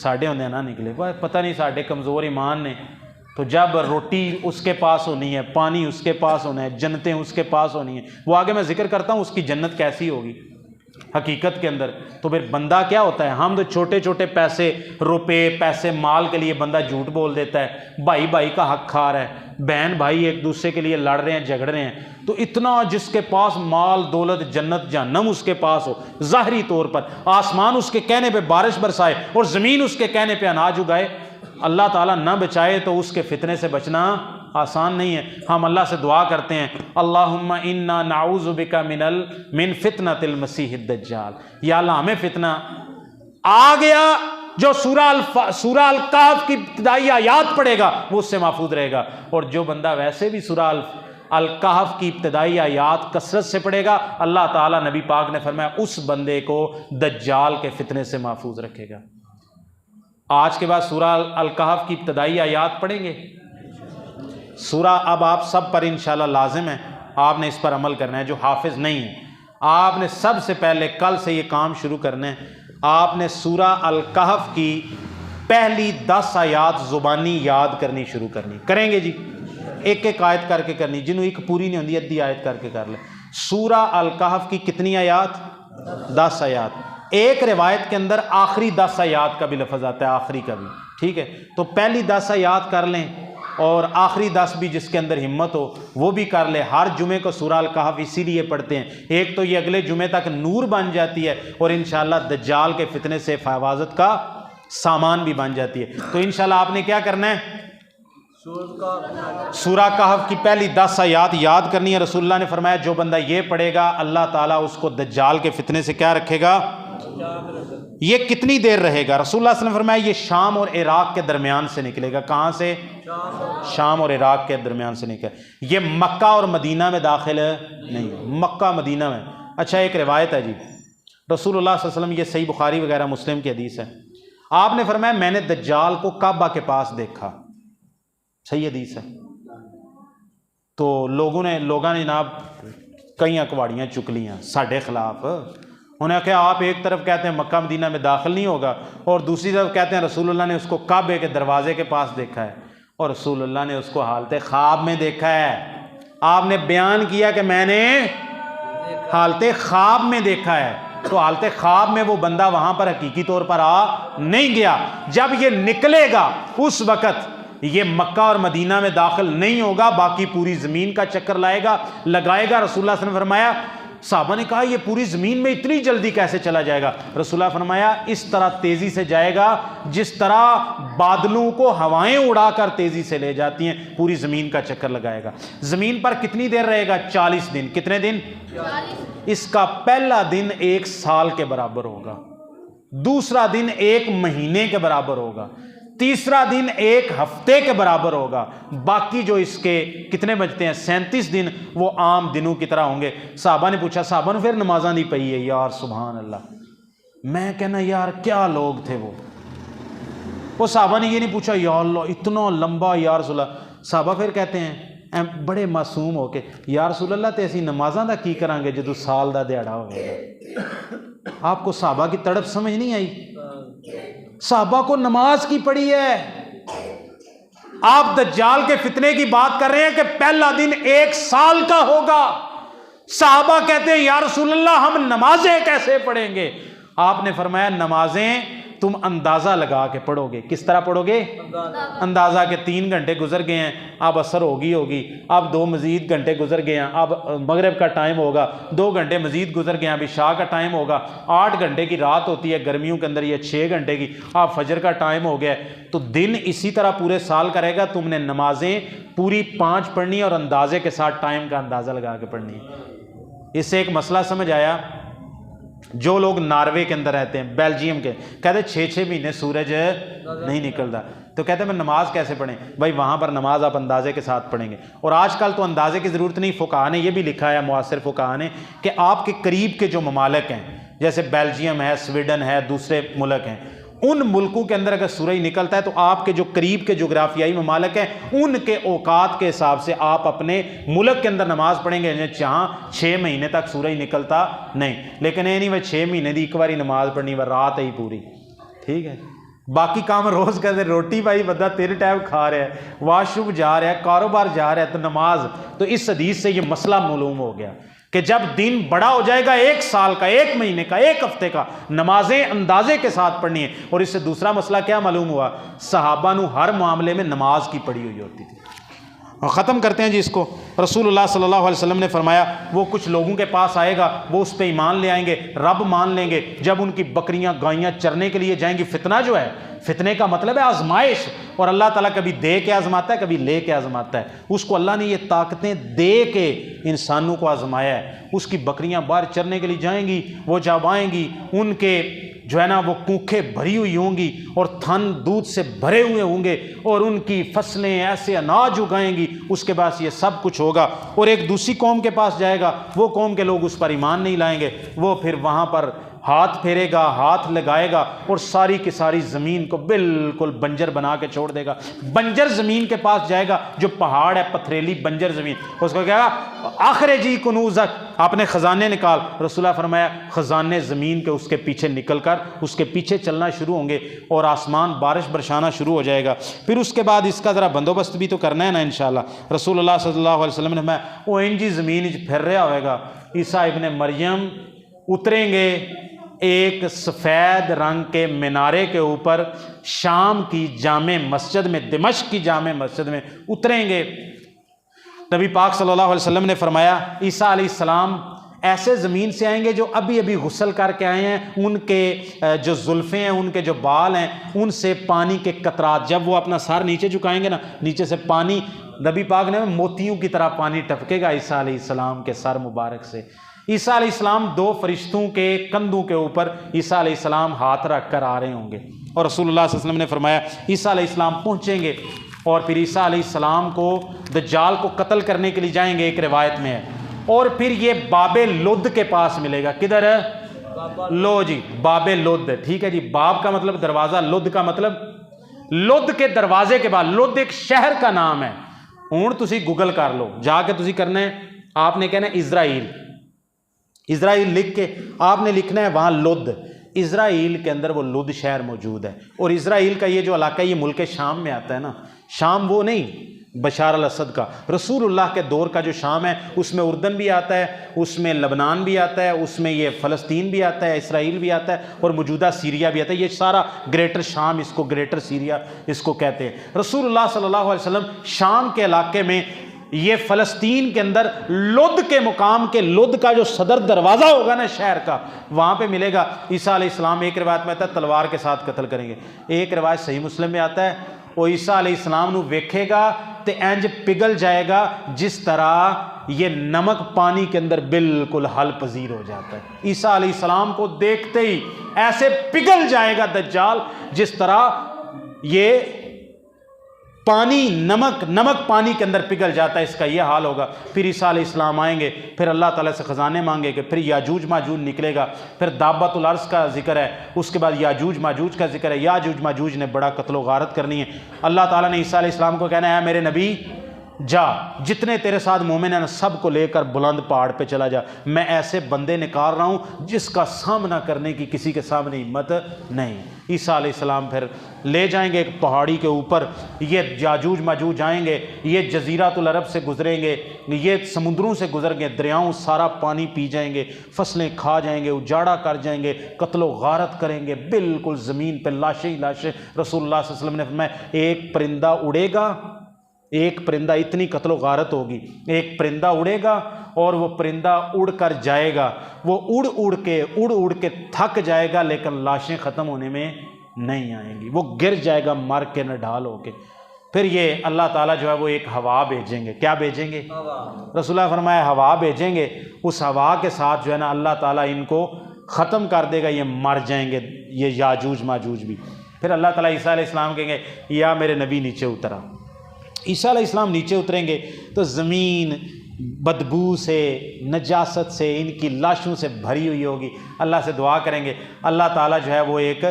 ساڈے ہوندیاں نہ نکلے، پتہ نہیں ساڈے کمزور ایمان نے، تو جب روٹی اس کے پاس ہونی ہے، پانی اس کے پاس ہونا ہے، جنتیں اس کے پاس ہونی ہیں، وہ آگے میں ذکر کرتا ہوں اس کی جنت کیسی ہوگی حقیقت کے اندر۔ تو پھر بندہ کیا ہوتا ہے، ہم تو چھوٹے چھوٹے پیسے، روپے، پیسے، مال کے لیے بندہ جھوٹ بول دیتا ہے، بھائی بھائی کا حق کھا رہا ہے، بہن بھائی ایک دوسرے کے لیے لڑ رہے ہیں، جھگڑ رہے ہیں، تو اتنا جس کے پاس مال دولت جنت جہنم اس کے پاس ہو، ظاہری طور پر آسمان اس کے کہنے پہ بارش برسائے اور زمین اس کے کہنے پہ اناج اگائے، اللہ تعالیٰ نہ بچائے تو اس کے فتنے سے بچنا آسان نہیں ہے۔ ہم اللہ سے دعا کرتے ہیں اللہم انا نعوذ بک من فتنۃ المسیح الدجال، یا اللہ ہمیں فتنہ آ گیا، جو سورہ الکہف کی ابتدائی آیات پڑھے گا وہ اس سے محفوظ رہے گا، اور جو بندہ ویسے بھی سورہ الکہف کی ابتدائی آیات کثرت سے پڑھے گا، اللہ تعالیٰ نبی پاک نے فرمایا اس بندے کو دجال کے فتنے سے محفوظ رکھے گا۔ آج کے بعد سورہ الکہف کی ابتدائی آیات پڑھیں گے سورہ، اب آپ سب پر انشاءاللہ لازم ہے، آپ نے اس پر عمل کرنا ہے، جو حافظ نہیں ہے آپ نے سب سے پہلے کل سے یہ کام شروع کرنا ہے، آپ نے سورہ الکہف کی پہلی 10 آیات زبانی یاد کرنی شروع کرنی، کریں گے جی؟ ایک ایک آیت کر کے کرنی، جنہوں ایک پوری نہیں ہوندی ادھی آیت کر کے کر لیں۔ سورہ الکہف کی کتنی آیات؟ 10 آیات۔ ایک روایت کے اندر آخری 10 آیات کا بھی لفظ آتا ہے، آخری کا بھی، ٹھیک ہے؟ تو پہلی 10 آیات کر لیں اور آخری 10 بھی جس کے اندر ہمت ہو وہ بھی کر لے۔ ہر جمعے کو سورہ الکہف اسی لیے پڑھتے ہیں، ایک تو یہ اگلے جمعے تک نور بن جاتی ہے اور انشاءاللہ دجال کے فتنے سے حفاظت کا سامان بھی بن جاتی ہے۔ تو انشاءاللہ آپ نے کیا کرنا ہے؟ سورہ کہف کی پہلی 10 آیات یاد کرنی ہے۔ رسول اللہ نے فرمایا جو بندہ یہ پڑھے گا اللہ تعالیٰ اس کو دجال کے فتنے سے کیا رکھے گا؟ یہ کتنی دیر رہے گا؟ رسول اللہ صلی اللہ علیہ وسلم نے فرمایا یہ شام اور عراق کے درمیان سے نکلے گا۔ کہاں سے؟ شام اور عراق کے درمیان سے نکلے، یہ مکہ اور مدینہ میں داخل نہیں، مکہ مدینہ میں۔ اچھا ایک روایت ہے جی، رسول اللہ صلی اللہ علیہ وسلم، یہ صحیح بخاری وغیرہ مسلم کی حدیث ہے، آپ نے فرمایا میں نے دجال کو کعبہ کے پاس دیکھا، صحیح حدیث ہے۔ تو لوگوں نے جناب کئی اکواڑیاں چک لیاں ساڈے خلاف، انہوں نے کہا آپ ایک طرف کہتے ہیں مکہ مدینہ میں داخل نہیں ہوگا اور دوسری طرف کہتے ہیں رسول اللہ نے اس کو کعبے کے دروازے کے پاس دیکھا ہے، اور رسول اللہ نے اس کو حالت خواب میں دیکھا ہے۔ آپ نے بیان کیا کہ میں نے حالت خواب میں دیکھا ہے، تو حالت خواب میں وہ بندہ وہاں پر حقیقی طور پر آ نہیں گیا، جب یہ نکلے گا اس وقت یہ مکہ اور مدینہ میں داخل نہیں ہوگا، باقی پوری زمین کا چکر لائے گا، لگائے گا۔ رسول اللہ صلی اللہ علیہ وسلم نے فرمایا صحابہ نے کہا یہ پوری زمین میں اتنی جلدی کیسے چلا جائے گا؟ رسول اللہ فرمایا اس طرح تیزی سے جائے گا جس طرح بادلوں کو ہوائیں اڑا کر تیزی سے لے جاتی ہیں، پوری زمین کا چکر لگائے گا۔ زمین پر کتنی دیر رہے گا؟ 40 دن۔ کتنے دن؟ 40۔ اس کا پہلا دن 1 سال کے برابر ہوگا، دوسرا دن 1 مہینے کے برابر ہوگا، تیسرا دن 1 ہفتے کے برابر ہوگا، باقی جو اس کے کتنے بجتے ہیں 37 دن وہ عام دنوں کی طرح ہوں گے۔ صحابہ نے پوچھا، صحابہ نے پھر نمازاں نہیں پڑھی ہے؟ یار سبحان اللہ، میں کہنا یار کیا لوگ تھے وہ صحابہ نے یہ نہیں پوچھا یا اللہ اتنا لمبا یا رسول اللہ۔ صحابہ پھر کہتے ہیں بڑے معصوم ہو کے، یا رسول اللہ تے اسی نمازاں دا کی کریں گے جدو سال دا دیہڑا ہوگا؟ آپ کو صحابہ کی تڑپ سمجھ نہیں آئی؟ صحابہ کو نماز کی پڑھی ہے۔ آپ دجال کے فتنے کی بات کر رہے ہیں کہ پہلا دن 1 سال کا ہوگا، صحابہ کہتے ہیں یا رسول اللہ ہم نمازیں کیسے پڑھیں گے؟ آپ نے فرمایا نمازیں تم اندازہ لگا کے پڑھو گے۔ کس طرح پڑھو گے؟ اندازہ کے 3 گھنٹے گزر گئے ہیں، اب عصر ہوگی اب 2 مزید گھنٹے گزر گئے ہیں، اب مغرب کا ٹائم ہوگا، 2 گھنٹے مزید گزر گئے ہیں، اب عشاء کا ٹائم ہوگا، 8 گھنٹے کی رات ہوتی ہے گرمیوں کے اندر، یہ 6 گھنٹے کی، اب فجر کا ٹائم ہو گیا ہے۔ تو دن اسی طرح پورے سال کا رہے گا، تم نے نمازیں پوری 5 پڑھنی ہے اور اندازے کے ساتھ ٹائم کا اندازہ لگا کے پڑھنی ہے۔ اس سے ایک مسئلہ سمجھ آیا؟ جو لوگ ناروے کے اندر رہتے ہیں، بیلجیم کے، کہتے 6 مہینے سورج نہیں نکلتا، تو کہتے ہیں میں نماز کیسے پڑھیں؟ بھائی وہاں پر نماز آپ اندازے کے ساتھ پڑھیں گے، اور آج کل تو اندازے کی ضرورت نہیں، فقہاء نے یہ بھی لکھا ہے، معاصر فقہاء نے، کہ آپ کے قریب کے جو ممالک ہیں جیسے بیلجیم ہے، سویڈن ہے، دوسرے ملک ہیں، ان ملکوں کے اندر اگر سورج نکلتا ہے تو آپ کے جو قریب کے جغرافیائی ممالک ہیں ان کے اوقات کے حساب سے آپ اپنے ملک کے اندر نماز پڑھیں گے، جہاں 6 مہینے تک سورج نکلتا نہیں، لیکن یہ نہیں وہ 6 مہینے دی ایک باری نماز پڑھنی وہ رات ہی پوری، ٹھیک ہے؟ باقی کام روز کرتے، روٹی بھائی بندہ 3 ٹائم کھا رہا ہے، واش روم جا رہا ہے، کاروبار جا رہا ہے، تو نماز تو اس حدیث سے یہ مسئلہ معلوم ہو گیا کہ جب دن بڑا ہو جائے گا 1 سال کا، 1 مہینے کا، 1 ہفتے کا، نمازیں اندازے کے ساتھ پڑھنی ہے۔ اور اس سے دوسرا مسئلہ کیا معلوم ہوا؟ صحابہ نو ہر معاملے میں نماز کی پڑھی ہوئی ہوتی تھی۔ اور ختم کرتے ہیں جی اس کو، رسول اللہ صلی اللہ علیہ وسلم نے فرمایا وہ کچھ لوگوں کے پاس آئے گا، وہ اس پہ ایمان لے آئیں گے، رب مان لیں گے، جب ان کی بکریاں گائیاں چرنے کے لیے جائیں گی، فتنہ جو ہے، فتنے کا مطلب ہے آزمائش، اور اللہ تعالیٰ کبھی دے کے آزماتا ہے، کبھی لے کے آزماتا ہے، اس کو اللہ نے یہ طاقتیں دے کے انسانوں کو آزمایا ہے۔ اس کی بکریاں باہر چرنے کے لیے جائیں گی، وہ جب آئیں گی ان کے جو ہے نا وہ کوکھیں بھری ہوئی ہوں گی اور تھن دودھ سے بھرے ہوئے ہوں گے، اور ان کی فصلیں ایسے اناج اگائیں گی، اس کے بعد یہ سب کچھ ہوگا۔ اور ایک دوسری قوم کے پاس جائے گا، وہ قوم کے لوگ اس پر ایمان نہیں لائیں گے، وہ پھر وہاں پر ہاتھ پھیرے گا، ہاتھ لگائے گا اور ساری کی ساری زمین کو بالکل بنجر بنا کے چھوڑ دے گا۔ بنجر زمین کے پاس جائے گا، جو پہاڑ ہے، پتھریلی بنجر زمین، اس کو کہے گا اخرجی کنوزک، اپنے خزانے نکال۔ رسول اللہ فرمایا خزانے زمین کے اس کے پیچھے نکل کر اس کے پیچھے چلنا شروع ہوں گے اور آسمان بارش برسانا شروع ہو جائے گا۔ پھر اس کے بعد اس کا ذرا بندوبست بھی تو کرنا ہے نا انشاءاللہ۔ رسول اللہ صلی اللہ علیہ وسلم نے فرمایا وہ انجی زمین پھر رہا ہوئے گا، عیسیٰ ابن مریم اتریں گے ایک سفید رنگ کے مینارے کے اوپر، شام کی جامع مسجد میں، دمشق کی جامع مسجد میں اتریں گے۔ نبی پاک صلی اللہ علیہ وسلم نے فرمایا عیسیٰ علیہ السلام ایسے زمین سے آئیں گے جو ابھی ابھی غسل کر کے آئے ہیں، ان کے جو زلفیں ہیں، ان کے جو بال ہیں، ان سے پانی کے قطرات، جب وہ اپنا سر نیچے جھکائیں گے نا، نیچے سے پانی، نبی پاک نے موتیوں کی طرح پانی ٹپکے گا عیسیٰ علیہ السلام کے سر مبارک سے۔ عیسیٰ علیہ السلام 2 فرشتوں کے کندھوں کے اوپر عیسیٰ علیہ السلام ہاتھ رکھ کر آ رہے ہوں گے، اور رسول اللہ صلی اللہ علیہ وسلم نے فرمایا عیسیٰ علیہ السلام پہنچیں گے اور پھر عیسیٰ علیہ السلام کو دجال کو قتل کرنے کے لیے جائیں گے، ایک روایت میں ہے، اور پھر یہ باب لد کے پاس ملے گا۔ کدھر ہے؟ لو جی، باب لد، ٹھیک ہے جی، باب کا مطلب دروازہ، لد کا مطلب، لد کے دروازے کے بعد، لد ایک شہر کا نام ہے، ہوں تسی گوگل کر لو، جا کے تسی کرنا ہے، آپ نے کہنا ہے اسرائیل، اسرائیل لکھ کے آپ نے لکھنا ہے وہاں لد، اسرائیل کے اندر وہ لد شہر موجود ہے۔ اور اسرائیل کا یہ جو علاقہ ہے یہ ملک شام میں آتا ہے نا، شام وہ نہیں بشار الاسد کا، رسول اللہ کے دور کا جو شام ہے اس میں اردن بھی آتا ہے، اس میں لبنان بھی آتا ہے، اس میں یہ فلسطین بھی آتا ہے، اسرائیل بھی آتا ہے، اور موجودہ سیریا بھی آتا ہے، یہ سارا گریٹر شام، اس کو گریٹر سیریا اس کو کہتے ہیں۔ رسول اللہ صلی اللہ علیہ وسلم شام کے علاقے میں یہ فلسطین کے اندر لد کے مقام کے، لد کا جو صدر دروازہ ہوگا نا شہر کا، وہاں پہ ملے گا عیسیٰ علیہ السلام۔ ایک روایت میں آتا ہے تلوار کے ساتھ قتل کریں گے، ایک روایت صحیح مسلم میں آتا ہے وہ عیسیٰ علیہ السلام نو ویکھے گا تے انج پگھل جائے گا جس طرح یہ نمک پانی کے اندر بالکل حل پذیر ہو جاتا ہے۔ عیسیٰ علیہ السلام کو دیکھتے ہی ایسے پگھل جائے گا دجال جس طرح یہ پانی نمک پانی کے اندر پگھل جاتا ہے، اس کا یہ حال ہوگا۔ پھر عیسیٰ علیہ السلام آئیں گے، پھر اللہ تعالیٰ سے خزانے مانگیں گے، پھر یاجوج ماجوج نکلے گا، پھر دابت الارض کا ذکر ہے، اس کے بعد یاجوج ماجوج کا ذکر ہے۔ یاجوج ماجوج نے بڑا قتل و غارت کرنی ہے۔ اللہ تعالیٰ نے عیسیٰ علیہ السلام کو کہنا ہے میرے نبی جا، جتنے تیرے ساتھ مومن ہیں سب کو لے کر بلند پہاڑ پہ چلا جا، میں ایسے بندے نکال رہا ہوں جس کا سامنا کرنے کی کسی کے سامنے ہمت نہیں۔ عیسیٰ علیہ السلام پھر لے جائیں گے ایک پہاڑی کے اوپر، یہ یاجوج ماجوج آئیں گے، یہ جزیرۃ العرب سے گزریں گے، یہ سمندروں سے گزر گئے، دریاؤں سارا پانی پی جائیں گے، فصلیں کھا جائیں گے، اجاڑا کر جائیں گے، قتل و غارت کریں گے، بالکل زمین پہ لاشیں ہی لاشیں۔ رسول اللہ صلی اللہ علیہ وسلم نے فرمایا ایک پرندہ اڑے گا، ایک پرندہ، اتنی قتل و غارت ہوگی، ایک پرندہ اڑے گا اور وہ پرندہ اڑ کر جائے گا، وہ اڑ اڑ کے تھک جائے گا لیکن لاشیں ختم ہونے میں نہیں آئیں گی، وہ گر جائے گا مر کے نڈھال ہو کے۔ پھر یہ اللہ تعالیٰ جو ہے وہ ایک ہوا بھیجیں گے۔ کیا بھیجیں گے؟ رسول اللہ فرمایا ہوا بھیجیں گے، اس ہوا کے ساتھ جو ہے نا اللہ تعالیٰ ان کو ختم کر دے گا، یہ مر جائیں گے یہ یاجوج ماجوج بھی۔ پھر اللہ تعالیٰ عیسیٰ علیہ السلام کہیں گے یا میرے نبی نیچے اترا۔ عیسیٰ علیہ السلام نیچے اتریں گے تو زمین بدبو سے، نجاست سے، ان کی لاشوں سے بھری ہوئی ہوگی۔ اللہ سے دعا کریں گے، اللہ تعالیٰ جو ہے وہ ایک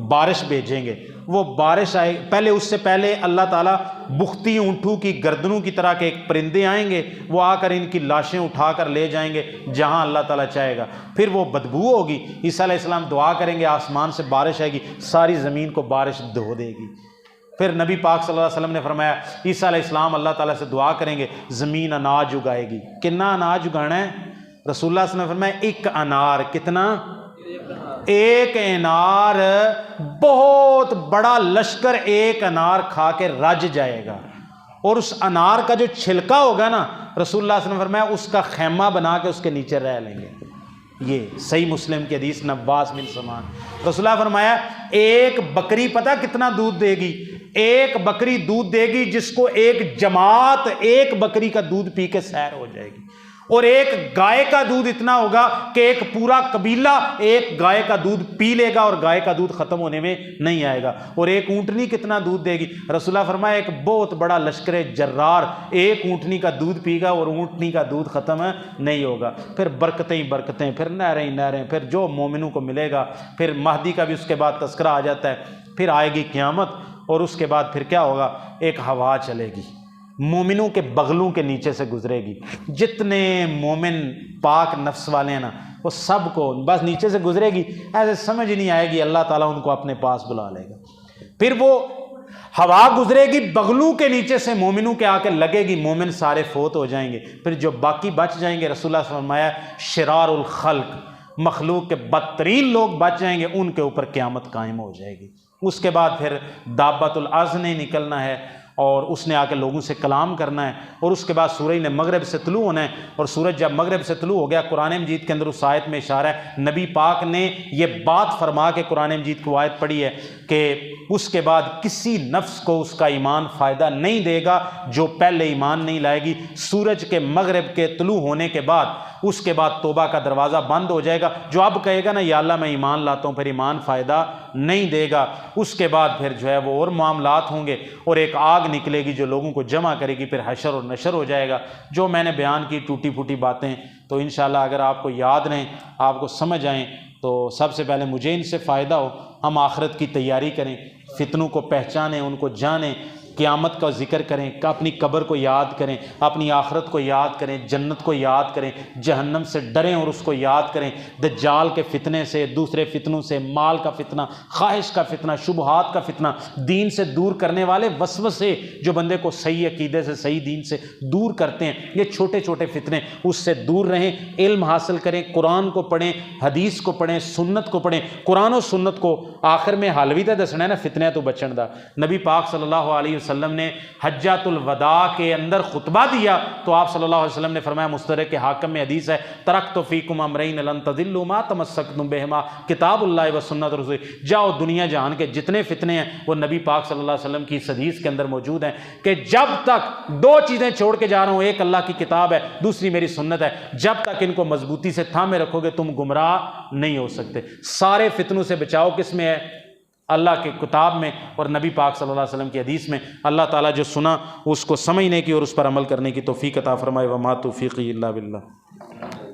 بارش بھیجیں گے، وہ بارش آئے پہلے، اس سے پہلے اللہ تعالیٰ بختی اونٹوں کی گردنوں کی طرح کے ایک پرندے آئیں گے، وہ آ کر ان کی لاشیں اٹھا کر لے جائیں گے جہاں اللہ تعالیٰ چاہے گا۔ پھر وہ بدبو ہوگی، عیسیٰ علیہ السلام دعا کریں گے، آسمان سے بارش آئے گی، ساری زمین کو بارش دھو دے گی۔ پھر نبی پاک صلی اللہ علیہ وسلم نے فرمایا عیسیٰ علیہ السلام اللہ تعالیٰ سے دعا کریں گے، زمین اناج اگائے گی۔ کتنا اناج اگانا ہے؟ رسول اللہ صلی اللہ علیہ وسلم نے فرمایا ایک انار، کتنا؟ ایک انار، بہت بڑا لشکر ایک انار کھا کے رج جائے گا، اور اس انار کا جو چھلکا ہوگا نا، رسول اللہ صلی اللہ علیہ وسلم نے فرمایا اس کا خیمہ بنا کے اس کے نیچے رہ لیں گے۔ یہ صحیح مسلم کی حدیث، نواس بن سمان۔ رسول اللہ فرمایا ایک بکری پتہ کتنا دودھ دے گی؟ ایک بکری دودھ دے گی جس کو ایک جماعت ایک بکری کا دودھ پی کے سیر ہو جائے گی، اور ایک گائے کا دودھ اتنا ہوگا کہ ایک پورا قبیلہ ایک گائے کا دودھ پی لے گا اور گائے کا دودھ ختم ہونے میں نہیں آئے گا۔ اور ایک اونٹنی کتنا دودھ دے گی؟ رسول اللہ فرمایا ایک بہت بڑا لشکر جرار ایک اونٹنی کا دودھ پی گا اور اونٹنی کا دودھ ختم نہیں ہوگا۔ پھر برکتیں برکتیں، پھر نہریں نہریں، پھر جو مومنوں کو ملے گا۔ پھر مہدی کا بھی اس کے بعد تذکرہ آ جاتا ہے، پھر آئے گی قیامت، اور اس کے بعد پھر کیا ہوگا؟ ایک ہوا چلے گی، مومنوں کے بغلوں کے نیچے سے گزرے گی، جتنے مومن پاک نفس والے ہیں نا وہ سب کو بس نیچے سے گزرے گی، ایسے سمجھ نہیں آئے گی، اللہ تعالیٰ ان کو اپنے پاس بلا لے گا۔ پھر وہ ہوا گزرے گی بغلوں کے نیچے سے، مومنوں کے آ کے لگے گی، مومن سارے فوت ہو جائیں گے۔ پھر جو باقی بچ جائیں گے، رسول اللہ صلی اللہ علیہ وسلم نے فرمایا شرار الخلق، مخلوق کے بدترین لوگ بچ جائیں گے، ان کے اوپر قیامت قائم ہو جائے گی۔ اس کے بعد پھر دابت الارض نے نکلنا ہے، اور اس نے آ کے لوگوں سے کلام کرنا ہے، اور اس کے بعد سورج نے مغرب سے طلوع ہونا ہے، اور سورج جب مغرب سے طلوع ہو گیا، قرآن مجید کے اندر اس آیت میں اشارہ ہے، نبی پاک نے یہ بات فرما کے قرآن مجید کو آیت پڑھی ہے کہ اس کے بعد کسی نفس کو اس کا ایمان فائدہ نہیں دے گا جو پہلے ایمان نہیں لائے گی۔ سورج کے مغرب کے طلوع ہونے کے بعد اس کے بعد توبہ کا دروازہ بند ہو جائے گا، جو اب کہے گا نا یا اللہ میں ایمان لاتا ہوں، پھر ایمان فائدہ نہیں دے گا۔ اس کے بعد پھر جو ہے وہ اور معاملات ہوں گے، اور ایک آگ نکلے گی جو لوگوں کو جمع کرے گی، پھر حشر اور نشر ہو جائے گا۔ جو میں نے بیان کی ٹوٹی پھوٹی باتیں، تو انشاءاللہ اگر آپ کو یاد رہیں، آپ کو سمجھ آئیں، تو سب سے پہلے مجھے ان سے فائدہ ہو، ہم آخرت کی تیاری کریں، فتنوں کو پہچانیں، ان کو جانیں، قیامت کا ذکر کریں، اپنی قبر کو یاد کریں، اپنی آخرت کو یاد کریں، جنت کو یاد کریں، جہنم سے ڈریں اور اس کو یاد کریں، دجال کے فتنے سے، دوسرے فتنوں سے، مال کا فتنہ، خواہش کا فتنہ، شبہات کا فتنہ، دین سے دور کرنے والے وسوسے جو بندے کو صحیح عقیدے سے، صحیح دین سے دور کرتے ہیں، یہ چھوٹے چھوٹے فتنے، اس سے دور رہیں، علم حاصل کریں، قرآن کو پڑھیں، حدیث کو پڑھیں، سنت کو پڑھیں۔ قرآن و سنت کو آخر میں حالوی تے دسنا ہے نا فتنے تو بچن دا۔ نبی پاک صلی اللہ علیہ وسلم نے حجۃ الوداع کے اندر خطبہ دیا تو آپ صلی اللہ علیہ وسلم نے فرمایا، مستدرک کے حاکم میں حدیث ہے، ترکت فیکم امرین لن تضلوا ما تمسکتم بہما کتاب اللہ و سنت رسول۔ جاؤ، دنیا جہان کے جتنے فتنے ہیں وہ نبی پاک صلی اللہ علیہ وسلم کی اس حدیث کے اندر موجود ہیں کہ جب تک دو چیزیں چھوڑ کے جا رہا ہوں، ایک اللہ کی کتاب ہے، دوسری میری سنت ہے، جب تک ان کو مضبوطی سے تھامے رکھو گے تم گمراہ نہیں ہو سکتے۔ سارے فتنوں سے بچاؤ کس میں ہے؟ اللہ کے کتاب میں اور نبی پاک صلی اللہ علیہ وسلم کی حدیث میں۔ اللہ تعالیٰ جو سنا اس کو سمجھنے کی اور اس پر عمل کرنے کی توفیق عطا فرمائے۔ وما توفیقی الا باللہ۔